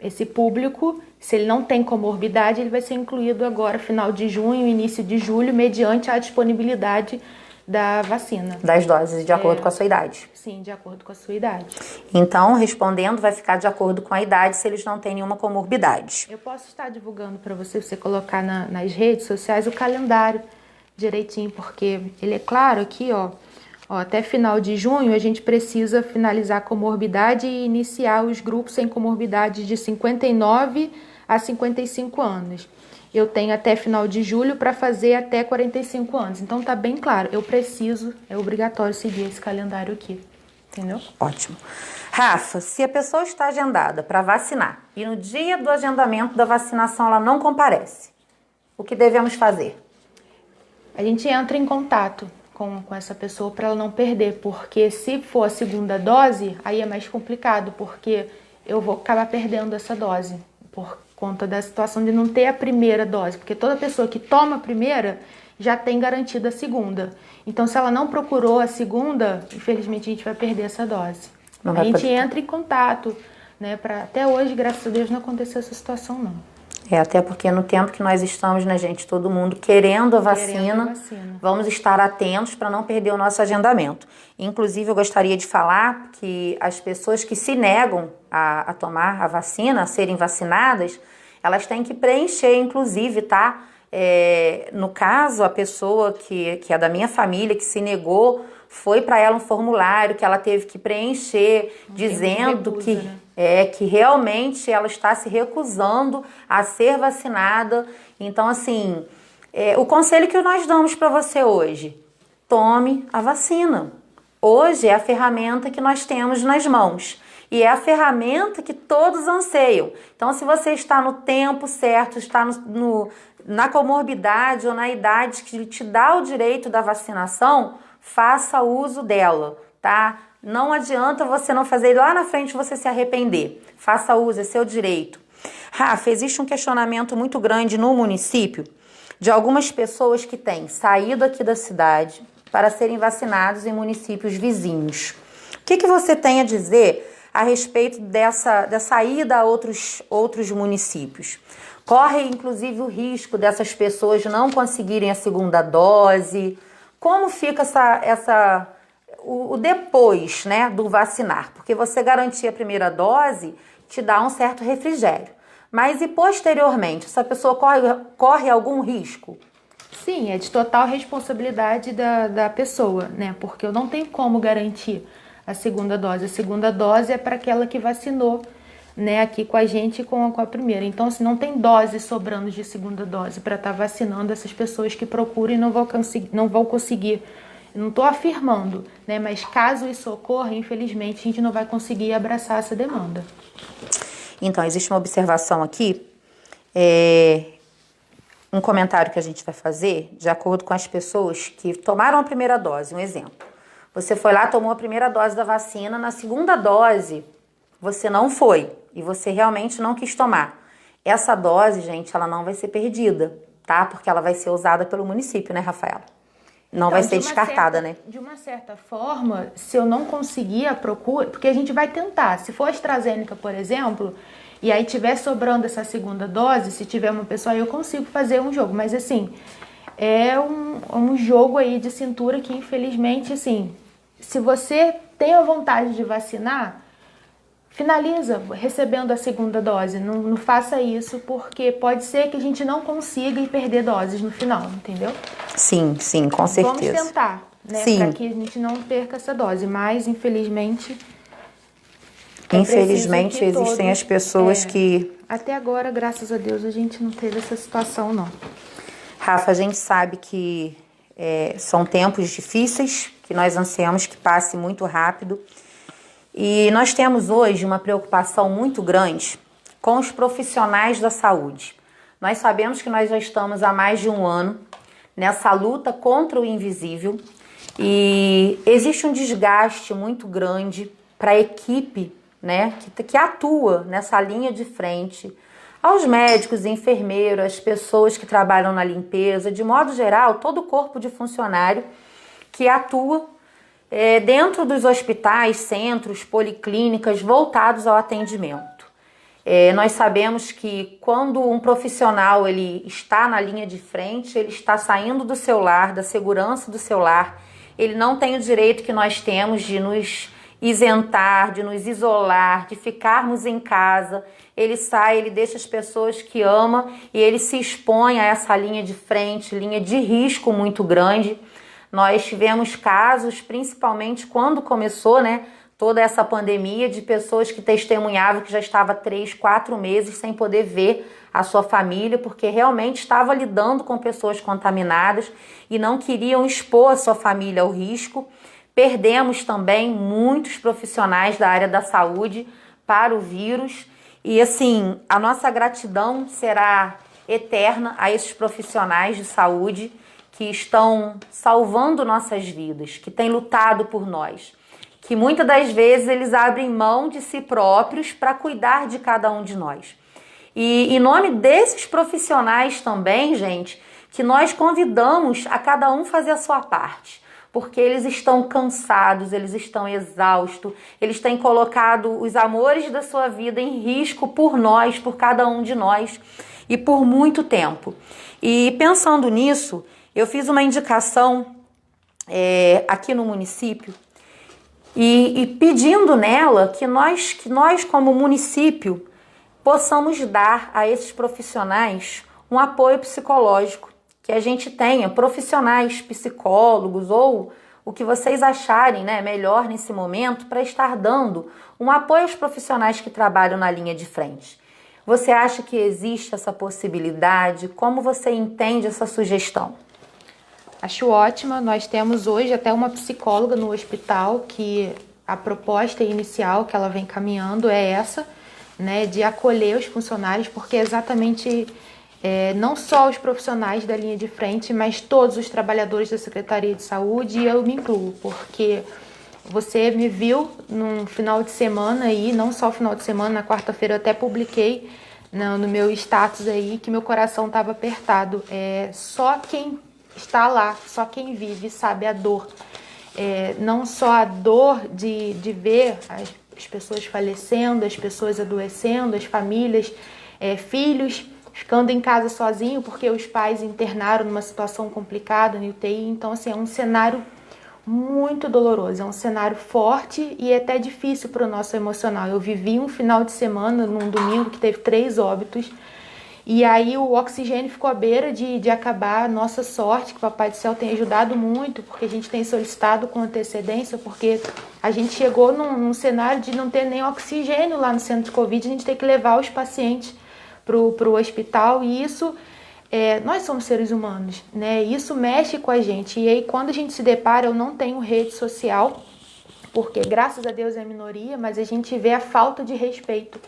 B: esse público, se ele não tem comorbidade, ele vai ser incluído agora, final de junho, início de julho, mediante a disponibilidade da vacina.
A: Das doses, de acordo com a sua idade.
B: Sim, de acordo com a sua idade.
A: Então, respondendo, vai ficar de acordo com a idade se eles não têm nenhuma comorbidade.
B: Eu posso estar divulgando para você colocar nas redes sociais o calendário direitinho, porque ele é claro aqui, ó, até final de junho a gente precisa finalizar a comorbidade e iniciar os grupos sem comorbidade de 59 a 55 anos. Eu tenho até final de julho para fazer até 45 anos. Então tá bem claro, é obrigatório seguir esse calendário aqui, entendeu?
A: Ótimo. Rafa, se a pessoa está agendada para vacinar e no dia do agendamento da vacinação ela não comparece, o que devemos fazer?
B: A gente entra em contato com essa pessoa para ela não perder, porque se for a segunda dose, aí é mais complicado, porque eu vou acabar perdendo essa dose, por conta da situação de não ter a primeira dose, porque toda pessoa que toma a primeira já tem garantida a segunda. Então, se ela não procurou a segunda, infelizmente a gente vai perder essa dose. A gente entra em contato, né? Até hoje, graças a Deus, não aconteceu essa situação, não.
A: Até porque no tempo que nós estamos, né, gente, todo mundo querendo a vacina, vamos estar atentos para não perder o nosso agendamento. Inclusive, eu gostaria de falar que as pessoas que se negam a tomar a vacina, a serem vacinadas, elas têm que preencher, inclusive, tá? No caso, a pessoa que é da minha família, que se negou, foi para ela um formulário que ela teve que preencher, dizendo que... né? Que realmente ela está se recusando a ser vacinada. Então, assim, o conselho que nós damos para você hoje, tome a vacina. Hoje é a ferramenta que nós temos nas mãos e é a ferramenta que todos anseiam. Então, se você está no tempo certo, está na comorbidade ou na idade que te dá o direito da vacinação, faça uso dela, tá? Não adianta você não fazer, lá na frente você se arrepender. Faça uso, é seu direito. Rafa, existe um questionamento muito grande no município de algumas pessoas que têm saído aqui da cidade para serem vacinados em municípios vizinhos. O que você tem a dizer a respeito dessa ida a outros municípios? Corre, inclusive, o risco dessas pessoas não conseguirem a segunda dose? Como fica o depois, né, do vacinar? Porque você garantir a primeira dose te dá um certo refrigério. Mas e posteriormente, essa pessoa corre algum risco?
B: Sim, é de total responsabilidade da pessoa, né? Porque eu não tenho como garantir a segunda dose. A segunda dose é para aquela que vacinou, né, aqui com a gente com a primeira. Então, se não tem dose sobrando de segunda dose para estar vacinando essas pessoas que procuram e não vão conseguir. Eu não estou afirmando, né? Mas caso isso ocorra, infelizmente, a gente não vai conseguir abraçar essa demanda.
A: Então, existe uma observação aqui, um comentário que a gente vai fazer, de acordo com as pessoas que tomaram a primeira dose. Um exemplo, você foi lá, tomou a primeira dose da vacina, na segunda dose você não foi e você realmente não quis tomar. Essa dose, gente, ela não vai ser perdida, tá? Porque ela vai ser usada pelo município, né, Rafaela? Não vai ser descartada, né?
B: De uma certa forma, se eu não conseguir a procura, porque a gente vai tentar. Se for AstraZeneca, por exemplo, e aí tiver sobrando essa segunda dose, se tiver uma pessoa, eu consigo fazer um jogo. Mas assim, é um jogo aí de cintura que infelizmente, assim, se você tem a vontade de vacinar, finaliza recebendo a segunda dose. Não faça isso, porque pode ser que a gente não consiga e perder doses no final, entendeu?
A: Sim, com certeza.
B: Vamos tentar, né? Para que a gente não perca essa dose, mas infelizmente
A: existem as pessoas que...
B: Até agora, graças a Deus, a gente não teve essa situação, não.
A: Rafa, a gente sabe que são tempos difíceis, que nós ansiamos que passe muito rápido. E nós temos hoje uma preocupação muito grande com os profissionais da saúde. Nós sabemos que nós já estamos há mais de um ano nessa luta contra o invisível e existe um desgaste muito grande para a equipe, né, que atua nessa linha de frente, aos médicos, enfermeiros, as pessoas que trabalham na limpeza, de modo geral, todo o corpo de funcionário que atua dentro dos hospitais, centros, policlínicas voltados ao atendimento. Nós sabemos que quando um profissional ele está na linha de frente, ele está saindo do seu lar, da segurança do seu lar, ele não tem o direito que nós temos de nos isentar, de nos isolar, de ficarmos em casa. Ele sai, ele deixa as pessoas que ama e ele se expõe a essa linha de frente, linha de risco muito grande. Nós tivemos casos, principalmente quando começou, né, toda essa pandemia, de pessoas que testemunhavam que já estava 3, 4 meses sem poder ver a sua família, porque realmente estava lidando com pessoas contaminadas e não queriam expor a sua família ao risco. Perdemos também muitos profissionais da área da saúde para o vírus e, assim, a nossa gratidão será eterna a esses profissionais de saúde que estão salvando nossas vidas, que têm lutado por nós, que muitas das vezes eles abrem mão de si próprios para cuidar de cada um de nós. E em nome desses profissionais também, gente, que nós convidamos a cada um fazer a sua parte, porque eles estão cansados, eles estão exaustos, eles têm colocado os amores da sua vida em risco por nós, por cada um de nós e por muito tempo. E pensando nisso, eu fiz uma indicação aqui no município e pedindo nela que nós como município possamos dar a esses profissionais um apoio psicológico, que a gente tenha profissionais, psicólogos ou o que vocês acharem, né, melhor nesse momento para estar dando um apoio aos profissionais que trabalham na linha de frente. Você acha que existe essa possibilidade? Como você entende essa sugestão?
B: Acho ótima. Nós temos hoje até uma psicóloga no hospital que a proposta inicial que ela vem caminhando é essa, né, de acolher os funcionários, porque exatamente não só os profissionais da linha de frente, mas todos os trabalhadores da Secretaria de Saúde, e eu me incluo, porque você me viu num final de semana aí, não só final de semana, na quarta-feira eu até publiquei no meu status aí que meu coração estava apertado. Só quem está lá, só quem vive sabe a dor. Não só a dor de ver as pessoas falecendo, as pessoas adoecendo, as famílias, filhos ficando em casa sozinho porque os pais internaram numa situação complicada no UTI. Então, assim, é um cenário muito doloroso, é um cenário forte e até difícil para o nosso emocional. Eu vivi um final de semana, num domingo, que teve 3 óbitos, e aí o oxigênio ficou à beira de acabar. Nossa sorte que o Papai do Céu tem ajudado muito, porque a gente tem solicitado com antecedência, porque a gente chegou num cenário de não ter nem oxigênio lá no centro de Covid, a gente tem que levar os pacientes para o hospital, e isso, nós somos seres humanos, né? Isso mexe com a gente, e aí quando a gente se depara, eu não tenho rede social, porque graças a Deus é minoria, mas a gente vê a falta de respeito,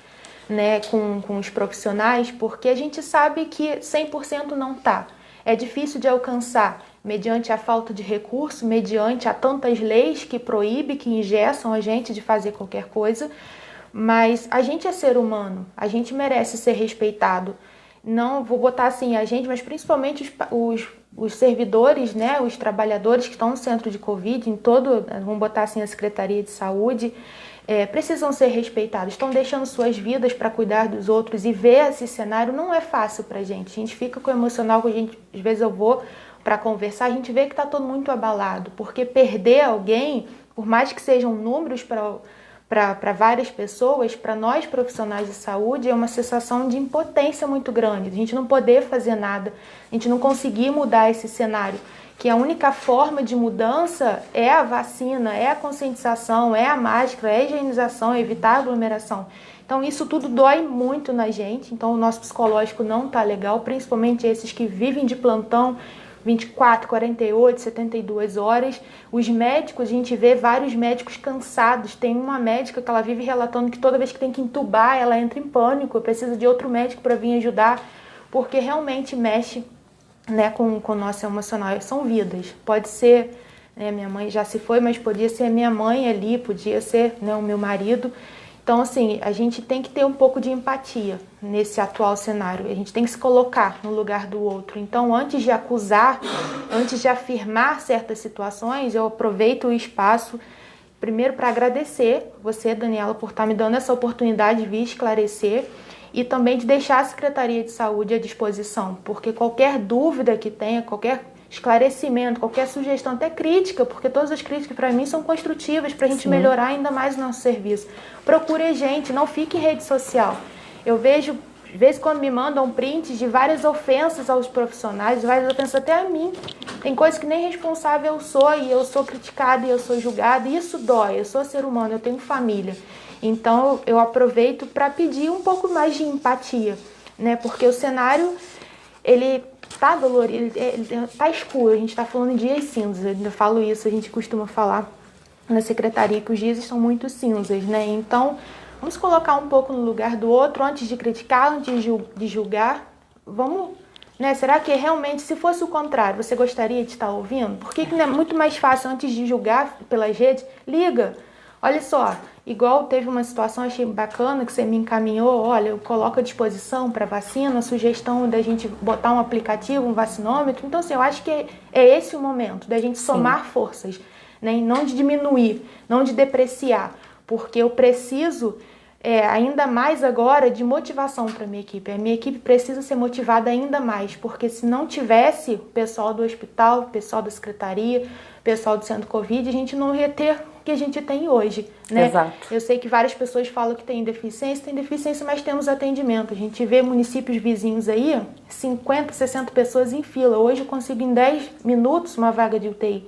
B: né, com os profissionais, porque a gente sabe que 100% não tá. É difícil de alcançar, mediante a falta de recurso, mediante a tantas leis que proíbem, que engessam a gente de fazer qualquer coisa, mas a gente é ser humano, a gente merece ser respeitado. Não vou botar assim a gente, mas principalmente os servidores, né, os trabalhadores que estão no centro de Covid, vamos botar assim a Secretaria de Saúde, precisam ser respeitados, estão deixando suas vidas para cuidar dos outros, e ver esse cenário não é fácil para a gente fica com o emocional, às vezes eu vou para conversar, a gente vê que está todo muito abalado, porque perder alguém, por mais que sejam números para várias pessoas, para nós profissionais de saúde, é uma sensação de impotência muito grande, a gente não poder fazer nada, a gente não conseguir mudar esse cenário, que a única forma de mudança é a vacina, é a conscientização, é a máscara, é a higienização, é evitar a aglomeração. Então isso tudo dói muito na gente, então o nosso psicológico não tá legal, principalmente esses que vivem de plantão 24, 48, 72 horas. Os médicos, a gente vê vários médicos cansados. Tem uma médica que ela vive relatando que toda vez que tem que entubar, ela entra em pânico, precisa de outro médico para vir ajudar, porque realmente mexe, né, com o nosso emocional. São vidas. Pode ser, né, minha mãe já se foi, mas podia ser minha mãe ali, podia ser, né, o meu marido. Então, assim, a gente tem que ter um pouco de empatia nesse atual cenário. A gente tem que se colocar no lugar do outro. Então, antes de acusar, antes de afirmar certas situações, eu aproveito o espaço, primeiro, para agradecer você, Daniela, por estar me dando essa oportunidade de vir esclarecer e também de deixar a Secretaria de Saúde à disposição, porque qualquer dúvida que tenha, qualquer esclarecimento, qualquer sugestão, até crítica, porque todas as críticas para mim são construtivas para a gente melhorar ainda mais o nosso serviço. Procure a gente, não fique em rede social. Eu vejo, às vezes, quando me mandam prints de várias ofensas aos profissionais, várias ofensas até a mim. Tem coisas que nem responsável eu sou e eu sou criticada e eu sou julgada, e isso dói. Eu sou ser humano, eu tenho família. Então eu aproveito para pedir um pouco mais de empatia, né? Porque o cenário, ele tá dolorido, ele tá escuro, a gente tá falando em dias cinzas, eu ainda falo isso, a gente costuma falar na secretaria que os dias estão muito cinzas, né? Então, vamos colocar um pouco no lugar do outro, antes de criticar, antes de julgar, vamos, né? Será que realmente, se fosse o contrário, você gostaria de estar ouvindo? Por que é muito mais fácil, antes de julgar pelas redes, liga, olha só, igual teve uma situação, achei bacana, que você me encaminhou, olha, eu coloco à disposição para vacina, a sugestão da gente botar um aplicativo, um vacinômetro. Então, assim, eu acho que é esse o momento, da gente somar forças, né? E não de diminuir, não de depreciar, porque eu preciso ainda mais agora de motivação para a minha equipe. A minha equipe precisa ser motivada ainda mais, porque se não tivesse o pessoal do hospital, o pessoal da secretaria, o pessoal do centro Covid, a gente não ia ter que a gente tem hoje, né?
A: Exato.
B: Eu sei que várias pessoas falam que tem deficiência, mas temos atendimento. A gente vê municípios vizinhos aí, 50, 60 pessoas em fila. Hoje eu consigo em 10 minutos uma vaga de UTI.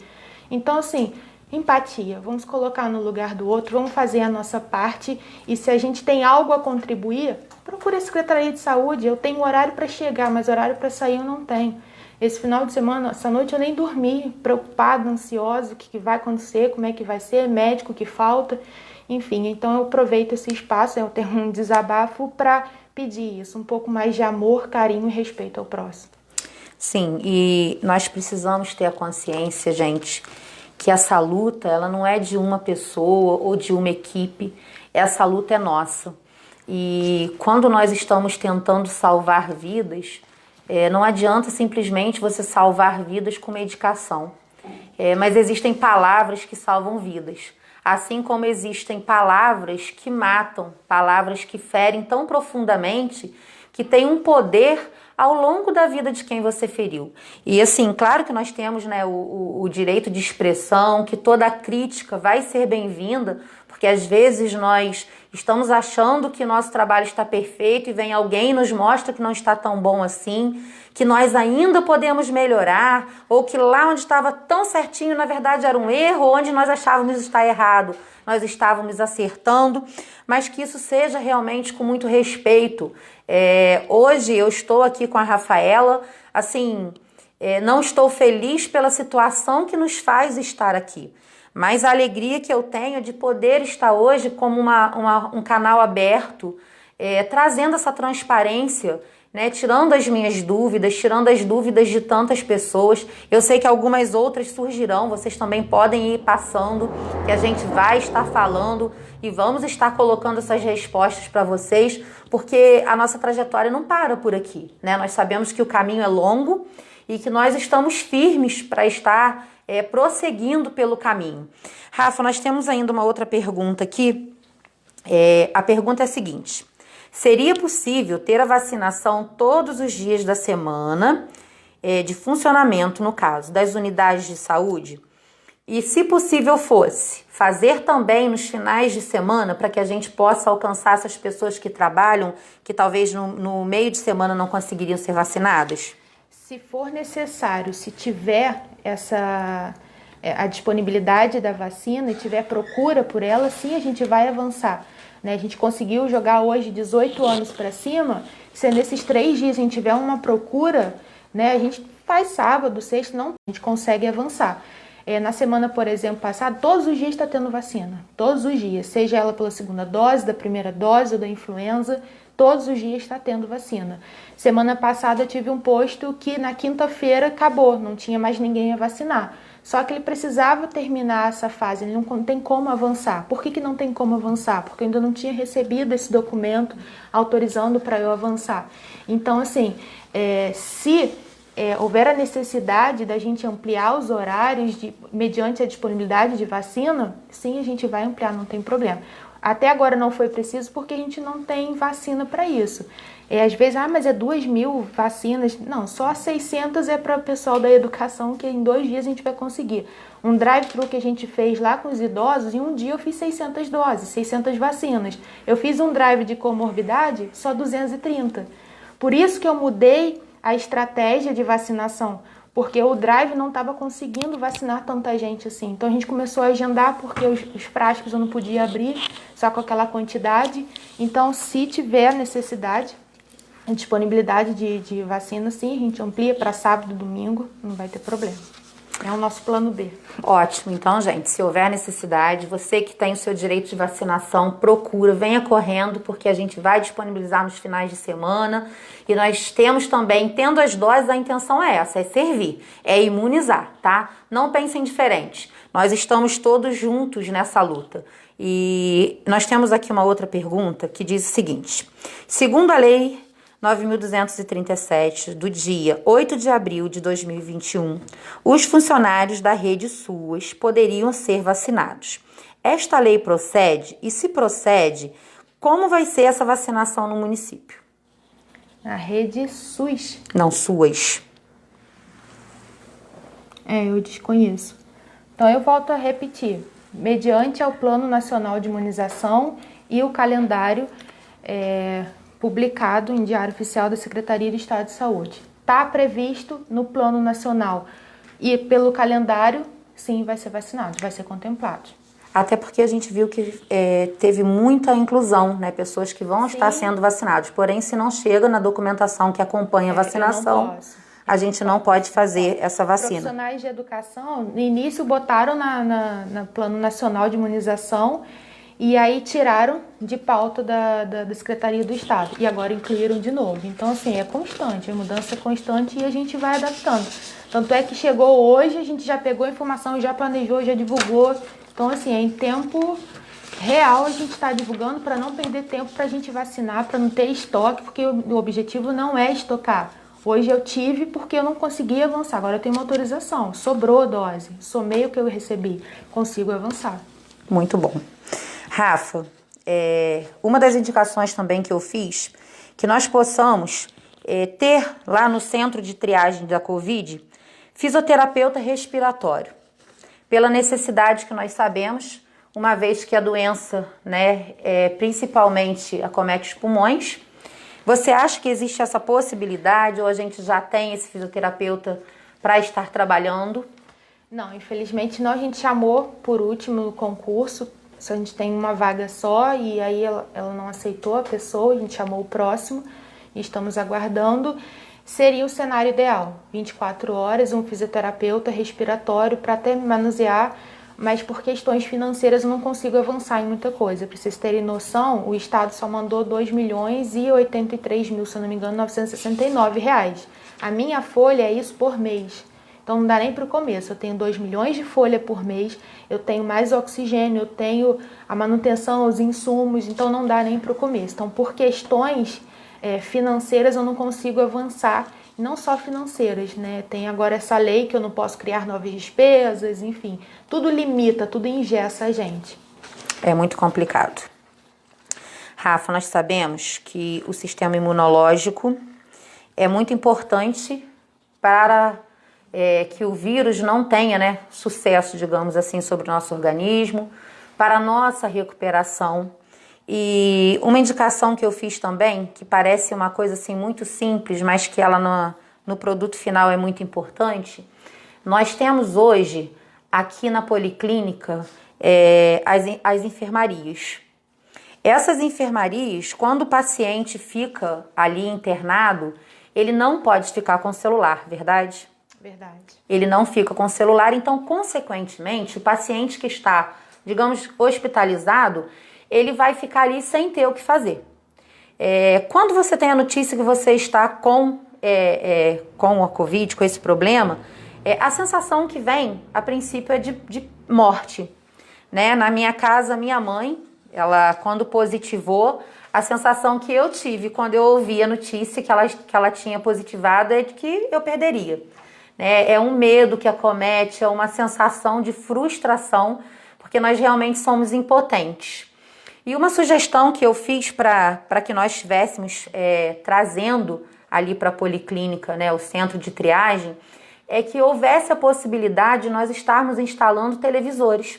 B: Então, assim, empatia, vamos colocar no lugar do outro, vamos fazer a nossa parte, e se a gente tem algo a contribuir, procure a Secretaria de Saúde. Eu tenho horário para chegar, mas horário para sair eu não tenho. Esse final de semana, essa noite eu nem dormi, preocupada, ansiosa, o que vai acontecer, como é que vai ser, médico que falta, enfim. Então eu aproveito esse espaço, eu tenho um desabafo para pedir isso, um pouco mais de amor, carinho e respeito ao próximo.
A: Sim, e nós precisamos ter a consciência, gente, que essa luta, ela não é de uma pessoa ou de uma equipe, essa luta é nossa. E quando nós estamos tentando salvar vidas, não adianta simplesmente você salvar vidas com medicação, mas existem palavras que salvam vidas, assim como existem palavras que matam, palavras que ferem tão profundamente que têm um poder ao longo da vida de quem você feriu. E assim, claro que nós temos, né, o direito de expressão, que toda crítica vai ser bem-vinda, porque às vezes nós estamos achando que nosso trabalho está perfeito e vem alguém e nos mostra que não está tão bom assim, que nós ainda podemos melhorar, ou que lá onde estava tão certinho, na verdade era um erro, onde nós achávamos estar errado, nós estávamos acertando, mas que isso seja realmente com muito respeito. Hoje eu estou aqui com a Rafaela, assim, não estou feliz pela situação que nos faz estar aqui, mas a alegria que eu tenho de poder estar hoje como um canal aberto, trazendo essa transparência, né, tirando as minhas dúvidas, tirando as dúvidas de tantas pessoas. Eu sei que algumas outras surgirão, vocês também podem ir passando, que a gente vai estar falando e vamos estar colocando essas respostas para vocês, porque a nossa trajetória não para por aqui, né? Nós sabemos que o caminho é longo e que nós estamos firmes para estar prosseguindo pelo caminho. Rafa, nós temos ainda uma outra pergunta aqui. A pergunta é a seguinte: seria possível ter a vacinação todos os dias da semana, de funcionamento, no caso, das unidades de saúde? E, se possível fosse, fazer também nos finais de semana, para que a gente possa alcançar essas pessoas que trabalham, que talvez no meio de semana não conseguiriam ser vacinadas?
B: Se for necessário, se tiver a disponibilidade da vacina e tiver procura por ela, sim, a gente vai avançar. Né? A gente conseguiu jogar hoje 18 anos para cima, se nesses 3 dias a gente tiver uma procura, né, a gente faz sábado, sexta, não, a gente consegue avançar. Na semana, por exemplo, passada, todos os dias está tendo vacina, todos os dias, seja ela pela segunda dose, da primeira dose ou da influenza, todos os dias está tendo vacina. Semana passada eu tive um posto que na quinta-feira acabou, não tinha mais ninguém a vacinar. Só que ele precisava terminar essa fase, ele não tem como avançar. Por que não tem como avançar? Porque eu ainda não tinha recebido esse documento autorizando para eu avançar. Então, assim, se houver a necessidade da gente ampliar os horários mediante a disponibilidade de vacina, sim, a gente vai ampliar, não tem problema. Até agora não foi preciso porque a gente não tem vacina para isso. Às vezes, mas é 2.000 vacinas. Não, só 600 é para o pessoal da educação, que em 2 dias a gente vai conseguir. Um drive-thru que a gente fez lá com os idosos, em um dia eu fiz 600 doses, 600 vacinas. Eu fiz um drive de comorbidade, só 230. Por isso que eu mudei a estratégia de vacinação, porque o drive não estava conseguindo vacinar tanta gente assim. Então a gente começou a agendar, porque os frascos eu não podia abrir, só com aquela quantidade. Então, se tiver necessidade, a disponibilidade de vacina, sim, a gente amplia para sábado e domingo, não vai ter problema. É o nosso plano B.
A: Ótimo. Então, gente, se houver necessidade, você que tem o seu direito de vacinação, procura, venha correndo, porque a gente vai disponibilizar nos finais de semana. E nós temos também, tendo as doses, a intenção é essa, é servir, é imunizar, tá? Não pensem diferente. Nós estamos todos juntos nessa luta. E nós temos aqui uma outra pergunta que diz o seguinte: segundo a lei 9.237, do dia 8 de abril de 2021, os funcionários da rede SUS poderiam ser vacinados. Esta lei procede? E se procede, como vai ser essa vacinação no município?
B: A rede SUS?
A: Não, SUS.
B: Eu desconheço. Então eu volto a repetir. Mediante ao Plano Nacional de Imunização e o calendário publicado em Diário Oficial da Secretaria de Estado de Saúde. Está previsto no Plano Nacional e pelo calendário, sim, vai ser vacinado, vai ser contemplado.
A: Até porque a gente viu que teve muita inclusão, né? Pessoas que vão estar sendo vacinadas. Porém, se não chega na documentação que acompanha a vacinação, a gente não pode fazer essa vacina.
B: Profissionais de educação, no início, botaram no Plano Nacional de Imunização e aí tiraram de pauta da Secretaria do Estado e agora incluíram de novo. Então, assim, é constante, a mudança é constante e a gente vai adaptando. Tanto é que chegou hoje, a gente já pegou a informação, já planejou, já divulgou. Então, assim, em tempo real a gente está divulgando para não perder tempo para a gente vacinar, para não ter estoque, porque o objetivo não é estocar. Hoje eu tive porque eu não consegui avançar, agora eu tenho uma autorização, sobrou dose, somei o que eu recebi, consigo avançar.
A: Muito bom. Rafa, uma das indicações também que eu fiz, que nós possamos ter lá no centro de triagem da Covid, fisioterapeuta respiratório, pela necessidade que nós sabemos, uma vez que a doença, principalmente acomete os pulmões. Você acha que existe essa possibilidade ou a gente já tem esse fisioterapeuta para estar trabalhando?
B: Não, infelizmente não. A gente chamou por último no concurso, a gente tem uma vaga só e aí ela não aceitou a pessoa, a gente chamou o próximo e estamos aguardando. Seria o cenário ideal, 24 horas, um fisioterapeuta respiratório para até manusear, mas por questões financeiras eu não consigo avançar em muita coisa. Para vocês terem noção, o Estado só mandou 2.083.000, se eu não me engano, 969 reais. A minha folha é isso por mês. Então não dá nem para o começo, eu tenho 2 milhões de folha por mês, eu tenho mais oxigênio, eu tenho a manutenção, os insumos, então não dá nem para o começo. Então por questões financeiras eu não consigo avançar, não só financeiras, né? Tem agora essa lei que eu não posso criar novas despesas, enfim, tudo limita, tudo engessa a gente.
A: É muito complicado. Rafa, nós sabemos que o sistema imunológico é muito importante para que o vírus não tenha, sucesso, digamos assim, sobre o nosso organismo, para a nossa recuperação. E uma indicação que eu fiz também, que parece uma coisa assim muito simples, mas que ela no produto final é muito importante, nós temos hoje aqui na policlínica as enfermarias. Essas enfermarias, quando o paciente fica ali internado, ele não pode ficar com o celular, verdade?
B: Verdade.
A: Ele não fica com o celular, então, consequentemente, o paciente que está, digamos, hospitalizado, ele vai ficar ali sem ter o que fazer. Quando você tem a notícia que você está com a Covid, com esse problema, a sensação que vem, a princípio, é de morte. Né? Na minha casa, minha mãe, ela, quando positivou, a sensação que eu tive quando eu ouvi a notícia que ela tinha positivado é de que eu perderia. Né? É um medo que acomete, é uma sensação de frustração, porque nós realmente somos impotentes. E uma sugestão que eu fiz para que nós estivéssemos trazendo ali para a policlínica, né, o centro de triagem, é que houvesse a possibilidade de nós estarmos instalando televisores.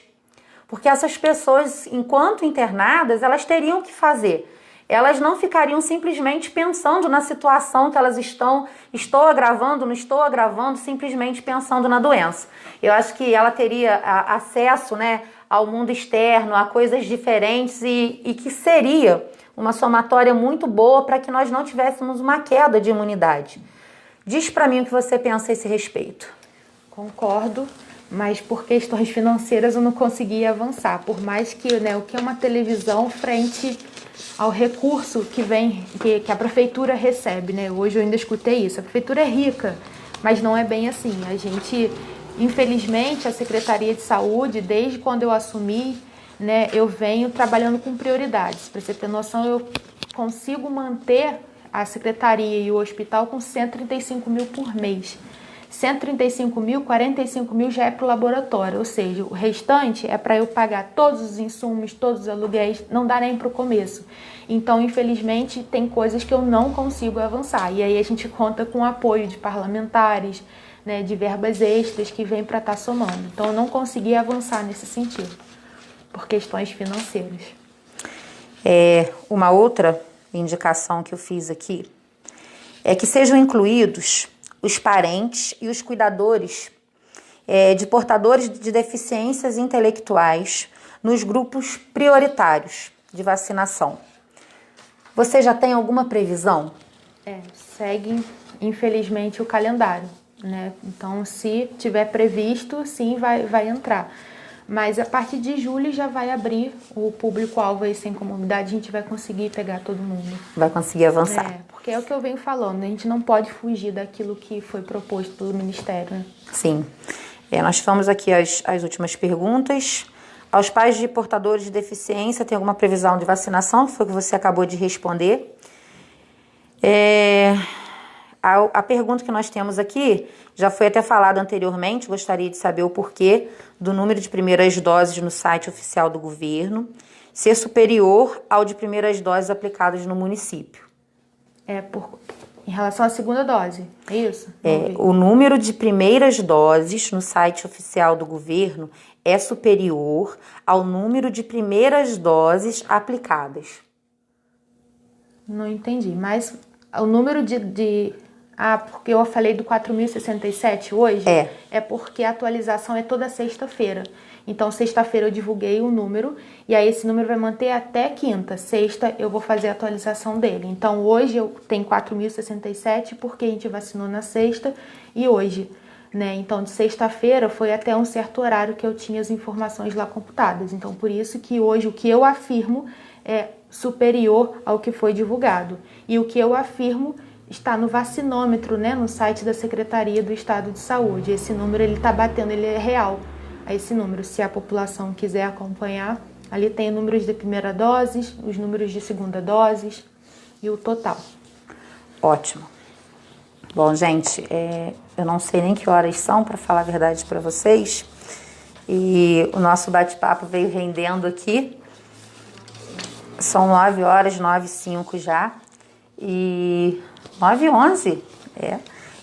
A: Porque essas pessoas, enquanto internadas, elas teriam que fazer. Elas não ficariam simplesmente pensando na situação que elas estou agravando, não estou agravando, simplesmente pensando na doença. Eu acho que ela teria acesso, né, ao mundo externo, a coisas diferentes e que seria uma somatória muito boa para que nós não tivéssemos uma queda de imunidade. Diz para mim o que você pensa a esse respeito.
B: Concordo, mas por questões financeiras eu não conseguia avançar. Por mais que, o que é uma televisão frente ao recurso que a prefeitura recebe, né? Hoje eu ainda escutei isso. A prefeitura é rica, mas não é bem assim. A gente, infelizmente, a Secretaria de Saúde, desde quando eu assumi, né, eu venho trabalhando com prioridades. Para você ter noção, eu consigo manter a secretaria e o hospital com 135 mil por mês. 135 mil, 45 mil já é para o laboratório, ou seja, o restante é para eu pagar todos os insumos, todos os aluguéis, não dá nem para o começo. Então, infelizmente, tem coisas que eu não consigo avançar. E aí a gente conta com o apoio de parlamentares, né, de verbas extras que vêm para estar somando. Então, eu não consegui avançar nesse sentido, por questões financeiras.
A: Uma outra indicação que eu fiz aqui é que sejam incluídos os parentes e os cuidadores de portadores de deficiências intelectuais nos grupos prioritários de vacinação. Você já tem alguma previsão?
B: Segue, infelizmente, o calendário, né? Então, se tiver previsto, sim, vai entrar. Mas a partir de julho já vai abrir o público-alvo aí sem comorbidade, a gente vai conseguir pegar todo mundo.
A: Vai conseguir avançar.
B: Porque é o que eu venho falando, a gente não pode fugir daquilo que foi proposto pelo Ministério. Né?
A: Sim. Nós fomos aqui as últimas perguntas. Aos pais de portadores de deficiência, tem alguma previsão de vacinação? Foi o que você acabou de responder. A pergunta que nós temos aqui já foi até falada anteriormente, gostaria de saber o porquê do número de primeiras doses no site oficial do governo ser superior ao de primeiras doses aplicadas no município.
B: Em relação à segunda dose, é isso?
A: O número de primeiras doses no site oficial do governo é superior ao número de primeiras doses aplicadas.
B: Não entendi, mas o número porque eu falei do 4.067 hoje, é porque a atualização é toda sexta-feira. Então, sexta-feira eu divulguei o número, e aí esse número vai manter até quinta. Sexta eu vou fazer a atualização dele. Então, hoje eu tenho 4.067 porque a gente vacinou na sexta e hoje, né? Então, de sexta-feira foi até um certo horário que eu tinha as informações lá computadas. Então, por isso que hoje o que eu afirmo é superior ao que foi divulgado. E o que eu afirmo está no vacinômetro, né, no site da Secretaria do Estado de Saúde. Esse número ele está batendo, ele é real. Esse número, se a população quiser acompanhar, ali tem números de primeira dose, os números de segunda dose e o total.
A: Ótimo. Bom, gente, eu não sei nem que horas são, para falar a verdade para vocês. E o nosso bate-papo veio rendendo aqui. São 9 horas, 9h05 já. E 9h11,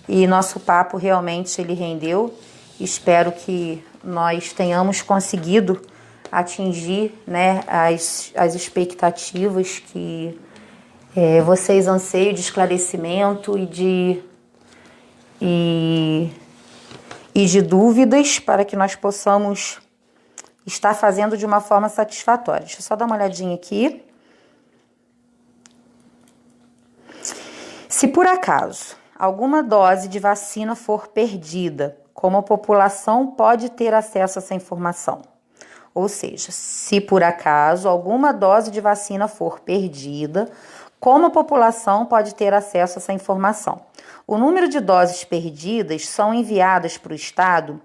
A: E nosso papo realmente ele rendeu. Espero que nós tenhamos conseguido atingir, né, as expectativas que vocês anseiam de esclarecimento e e de dúvidas para que nós possamos estar fazendo de uma forma satisfatória. Deixa eu só dar uma olhadinha aqui. Se por acaso alguma dose de vacina for perdida, como a população pode ter acesso a essa informação? Ou seja, se por acaso alguma dose de vacina for perdida, como a população pode ter acesso a essa informação? O número de doses perdidas são enviadas para o Estado.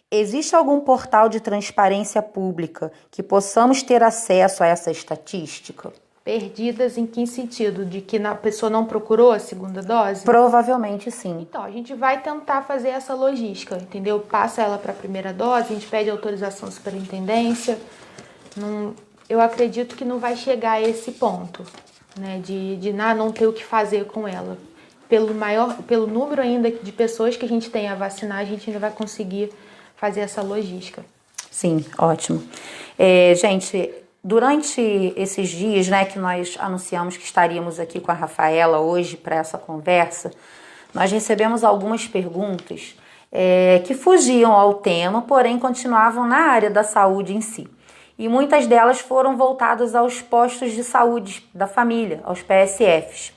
A: Existe algum portal de transparência pública que possamos ter acesso a essa estatística?
B: Perdidas em que sentido? De que a pessoa não procurou a segunda dose?
A: Provavelmente sim.
B: Então, a gente vai tentar fazer essa logística, entendeu? Passa ela para a primeira dose, a gente pede autorização à superintendência. Eu acredito que não vai chegar a esse ponto, né? De não ter o que fazer com ela. Pelo número ainda de pessoas que a gente tem a vacinar, a gente ainda vai conseguir fazer essa logística.
A: Sim, ótimo. Gente, durante esses dias, né, que nós anunciamos que estaríamos aqui com a Rafaela hoje para essa conversa, nós recebemos algumas perguntas que fugiam ao tema, porém continuavam na área da saúde em si. E muitas delas foram voltadas aos postos de saúde da família, aos PSFs.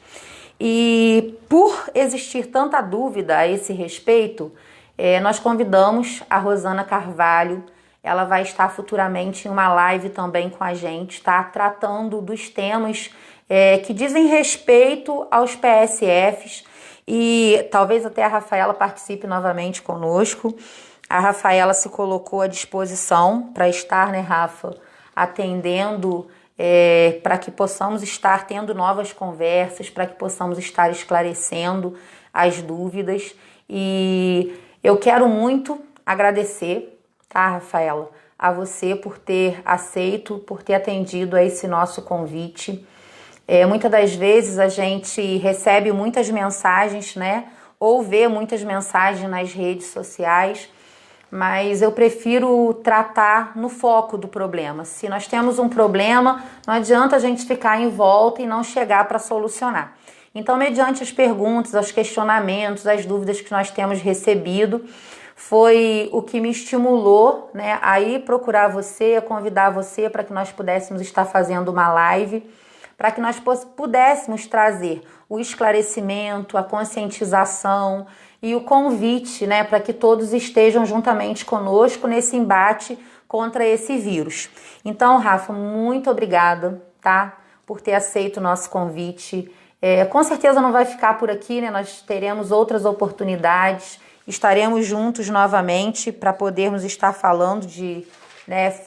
A: E por existir tanta dúvida a esse respeito, nós convidamos a Rosana Carvalho. Ela vai estar futuramente em uma live também com a gente, tá? Tratando dos temas que dizem respeito aos PSFs, e talvez até a Rafaela participe novamente conosco. A Rafaela se colocou à disposição para estar, né, Rafa, atendendo, para que possamos estar tendo novas conversas, para que possamos estar esclarecendo as dúvidas. E eu quero muito agradecer, tá, Rafaela, a você por ter aceito, por ter atendido a esse nosso convite. Muitas das vezes a gente recebe muitas mensagens, né, ou vê muitas mensagens nas redes sociais, mas eu prefiro tratar no foco do problema. Se nós temos um problema, não adianta a gente ficar em volta e não chegar para solucionar. Então, mediante as perguntas, os questionamentos, as dúvidas que nós temos recebido, foi o que me estimulou, né, a ir procurar você, a convidar você para que nós pudéssemos estar fazendo uma live, para que nós pudéssemos trazer o esclarecimento, a conscientização e o convite, né, para que todos estejam juntamente conosco nesse embate contra esse vírus. Então, Rafa, muito obrigada, tá, por ter aceito o nosso convite. Com certeza não vai ficar por aqui, né? Nós teremos outras oportunidades, estaremos juntos novamente para podermos estar falando de, né,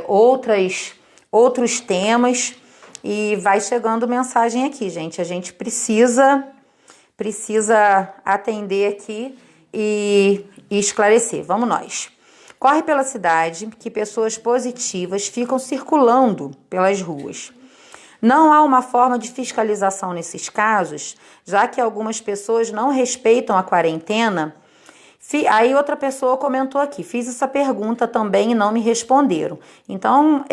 A: outros temas. E vai chegando mensagem aqui, gente. A gente precisa atender aqui e esclarecer. Vamos nós. Corre pela cidade que pessoas positivas ficam circulando pelas ruas. Não há uma forma de fiscalização nesses casos, já que algumas pessoas não respeitam a quarentena. Aí outra pessoa comentou aqui, fiz essa pergunta também e não me responderam. Então,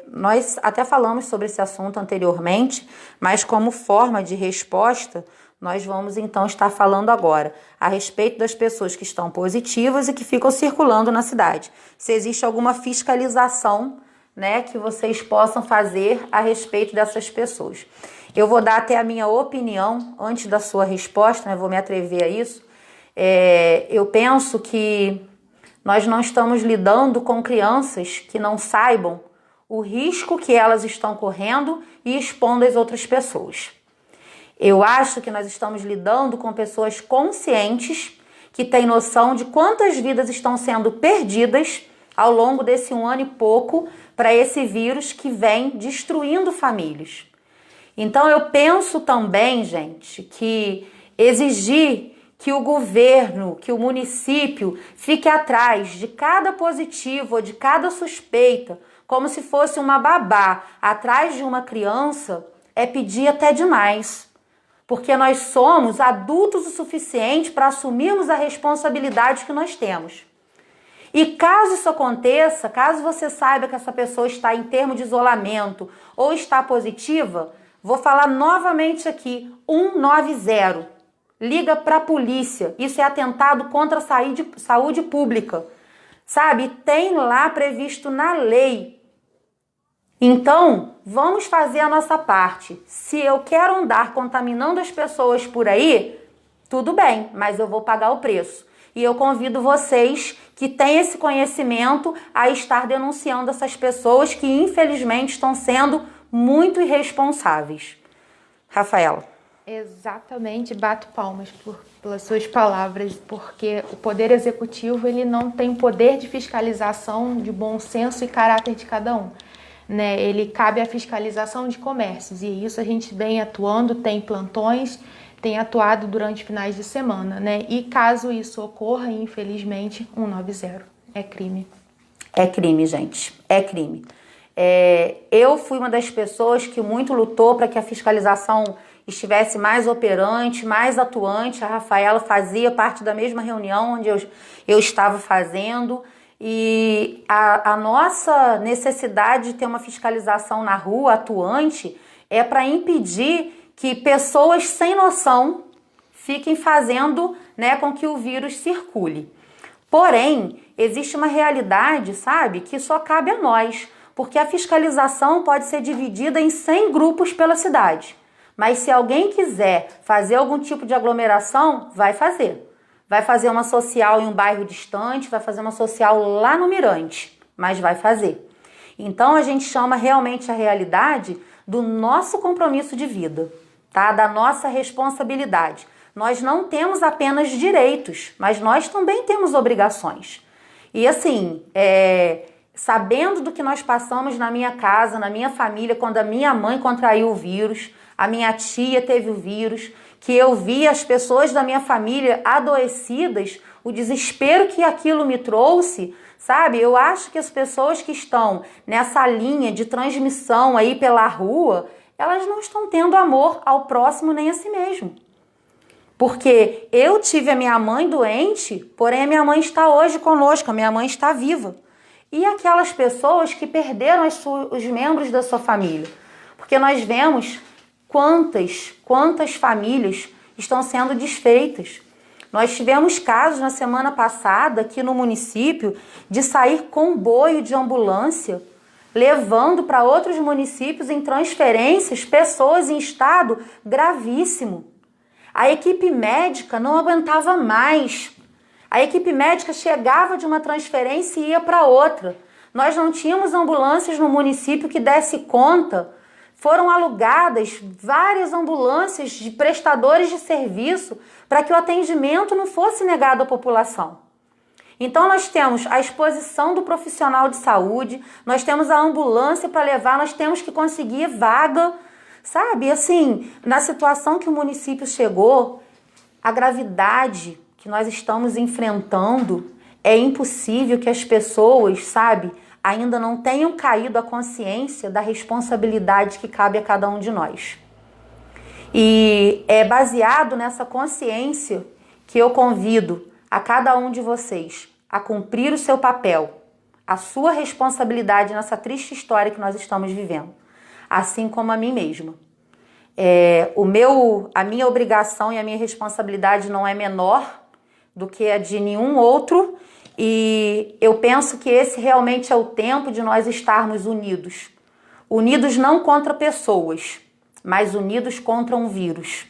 A: nós até falamos sobre esse assunto anteriormente, mas como forma de resposta, nós vamos então estar falando agora a respeito das pessoas que estão positivas e que ficam circulando na cidade. Se existe alguma fiscalização, né, que vocês possam fazer a respeito dessas pessoas. Eu vou dar até a minha opinião antes da sua resposta, né, vou me atrever a isso. Eu penso que nós não estamos lidando com crianças que não saibam o risco que elas estão correndo e expondo às outras pessoas. Eu acho que nós estamos lidando com pessoas conscientes que têm noção de quantas vidas estão sendo perdidas ao longo desse 1 ano e pouco para esse vírus que vem destruindo famílias. Então eu penso também, gente, que exigir que o governo, que o município fique atrás de cada positivo ou de cada suspeita, como se fosse uma babá atrás de uma criança, é pedir até demais. Porque nós somos adultos o suficiente para assumirmos a responsabilidade que nós temos. E caso isso aconteça, caso você saiba que essa pessoa está em termo de isolamento ou está positiva, vou falar novamente aqui, 190. liga para a polícia. Isso é atentado contra a saúde pública, sabe? Tem lá previsto na lei. Então, vamos fazer a nossa parte. Se eu quero andar contaminando as pessoas por aí, tudo bem, mas eu vou pagar o preço. E eu convido vocês que têm esse conhecimento a estar denunciando essas pessoas que, infelizmente, estão sendo muito irresponsáveis. Rafaela.
B: Exatamente, bato palmas pelas suas palavras, porque o Poder Executivo ele não tem poder de fiscalização de bom senso e caráter de cada um. Né? Ele cabe à fiscalização de comércios, e isso a gente vem atuando, tem plantões, tem atuado durante finais de semana, né? E caso isso ocorra, infelizmente, 190 é crime.
A: É crime, gente, é crime. Eu fui uma das pessoas que muito lutou para que a fiscalização estivesse mais operante, mais atuante. A Rafaela fazia parte da mesma reunião onde eu estava fazendo. E a nossa necessidade de ter uma fiscalização na rua atuante é para impedir que pessoas sem noção fiquem fazendo, né, com que o vírus circule. Porém, existe uma realidade, sabe, que só cabe a nós, porque a fiscalização pode ser dividida em 100 grupos pela cidade. Mas se alguém quiser fazer algum tipo de aglomeração, vai fazer. Vai fazer uma social em um bairro distante, vai fazer uma social lá no Mirante, mas vai fazer. Então a gente chama realmente a realidade do nosso compromisso de vida, tá? Da nossa responsabilidade. Nós não temos apenas direitos, mas nós também temos obrigações. E assim, sabendo do que nós passamos na minha casa, na minha família, quando a minha mãe contraiu o vírus, a minha tia teve o vírus, que eu vi as pessoas da minha família adoecidas, o desespero que aquilo me trouxe, sabe? Eu acho que as pessoas que estão nessa linha de transmissão aí pela rua, elas não estão tendo amor ao próximo nem a si mesmo. Porque eu tive a minha mãe doente, porém a minha mãe está hoje conosco, a minha mãe está viva. E aquelas pessoas que perderam os membros da sua família. Porque nós vemos quantas famílias estão sendo desfeitas. Nós tivemos casos na semana passada aqui no município de sair comboio de ambulância, levando para outros municípios em transferências pessoas em estado gravíssimo. A equipe médica não aguentava mais. A equipe médica chegava de uma transferência e ia para outra. Nós não tínhamos ambulâncias no município que desse conta. Foram alugadas várias ambulâncias de prestadores de serviço para que o atendimento não fosse negado à população. Então nós temos a exposição do profissional de saúde, nós temos a ambulância para levar, nós temos que conseguir vaga, sabe? Assim, na situação que o município chegou, a gravidade que nós estamos enfrentando, é impossível que as pessoas, sabe, ainda não tenham caído a consciência da responsabilidade que cabe a cada um de nós. E é baseado nessa consciência que eu convido a cada um de vocês a cumprir o seu papel, a sua responsabilidade nessa triste história que nós estamos vivendo, assim como a mim mesma. A minha obrigação e a minha responsabilidade não é menor do que a de nenhum outro. E eu penso que esse realmente é o tempo de nós estarmos unidos. Unidos não contra pessoas, mas unidos contra um vírus.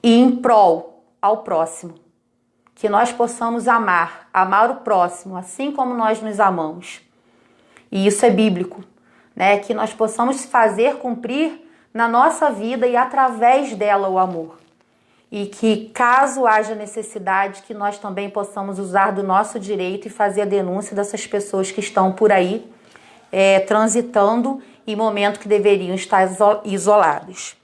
A: E em prol ao próximo. Que nós possamos amar o próximo, assim como nós nos amamos. E isso é bíblico, né? Que nós possamos fazer cumprir na nossa vida e através dela o amor. E que, caso haja necessidade, que nós também possamos usar do nosso direito e fazer a denúncia dessas pessoas que estão por aí transitando em momento que deveriam estar isolados.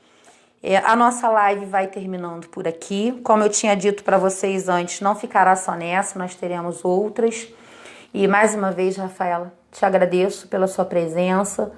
A: A nossa live vai terminando por aqui. Como eu tinha dito para vocês antes, não ficará só nessa, nós teremos outras. E mais uma vez, Rafaela, te agradeço pela sua presença,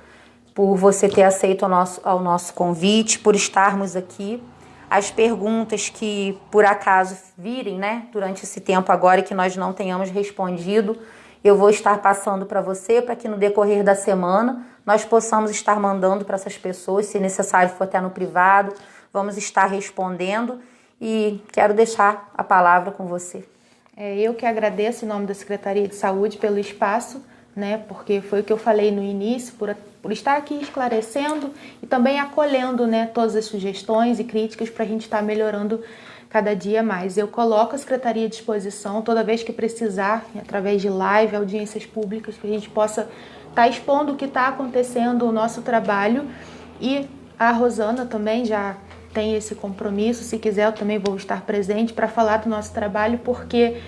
A: por você ter aceito ao nosso convite, por estarmos aqui. As perguntas que por acaso virem, né, durante esse tempo agora e que nós não tenhamos respondido, eu vou estar passando para você, para que no decorrer da semana nós possamos estar mandando para essas pessoas, se necessário for até no privado, vamos estar respondendo e quero deixar a palavra com você.
B: Eu que agradeço em nome da Secretaria de Saúde pelo espaço, né, porque foi o que eu falei no início, por estar aqui esclarecendo e também acolhendo, né, todas as sugestões e críticas para a gente estar melhorando cada dia mais. Eu coloco a Secretaria à disposição toda vez que precisar, através de live, audiências públicas, que a gente possa estar expondo o que está acontecendo, o nosso trabalho. E a Rosana também já tem esse compromisso, se quiser eu também vou estar presente para falar do nosso trabalho, porque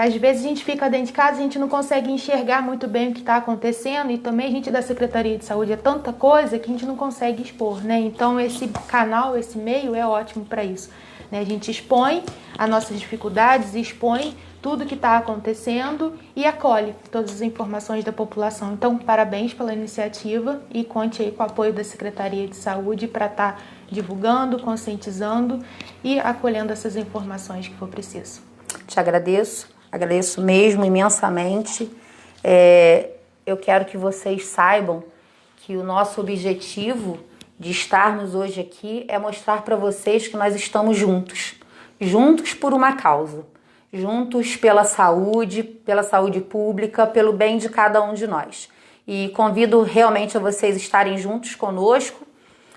B: às vezes a gente fica dentro de casa, a gente não consegue enxergar muito bem o que está acontecendo, e também a gente da Secretaria de Saúde é tanta coisa que a gente não consegue expor, né? Então esse canal, esse meio é ótimo para isso, né? A gente expõe as nossas dificuldades, expõe tudo que está acontecendo e acolhe todas as informações da população. Então, parabéns pela iniciativa e conte aí com o apoio da Secretaria de Saúde para estar divulgando, conscientizando e acolhendo essas informações que for preciso.
A: Te agradeço mesmo imensamente. Eu quero que vocês saibam que o nosso objetivo de estarmos hoje aqui é mostrar para vocês que nós estamos juntos por uma causa, juntos pela saúde pública, pelo bem de cada um de nós. E convido realmente a vocês estarem juntos conosco,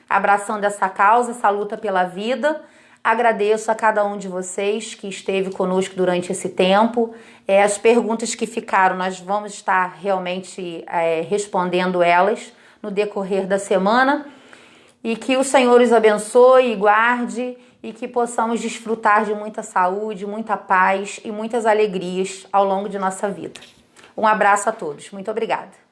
A: abraçando essa causa, essa luta pela vida. Agradeço a cada um de vocês que esteve conosco durante esse tempo. As perguntas que ficaram, nós vamos estar realmente respondendo elas no decorrer da semana. E que o Senhor os abençoe e guarde, e que possamos desfrutar de muita saúde, muita paz e muitas alegrias ao longo de nossa vida. Um abraço a todos. Muito obrigada.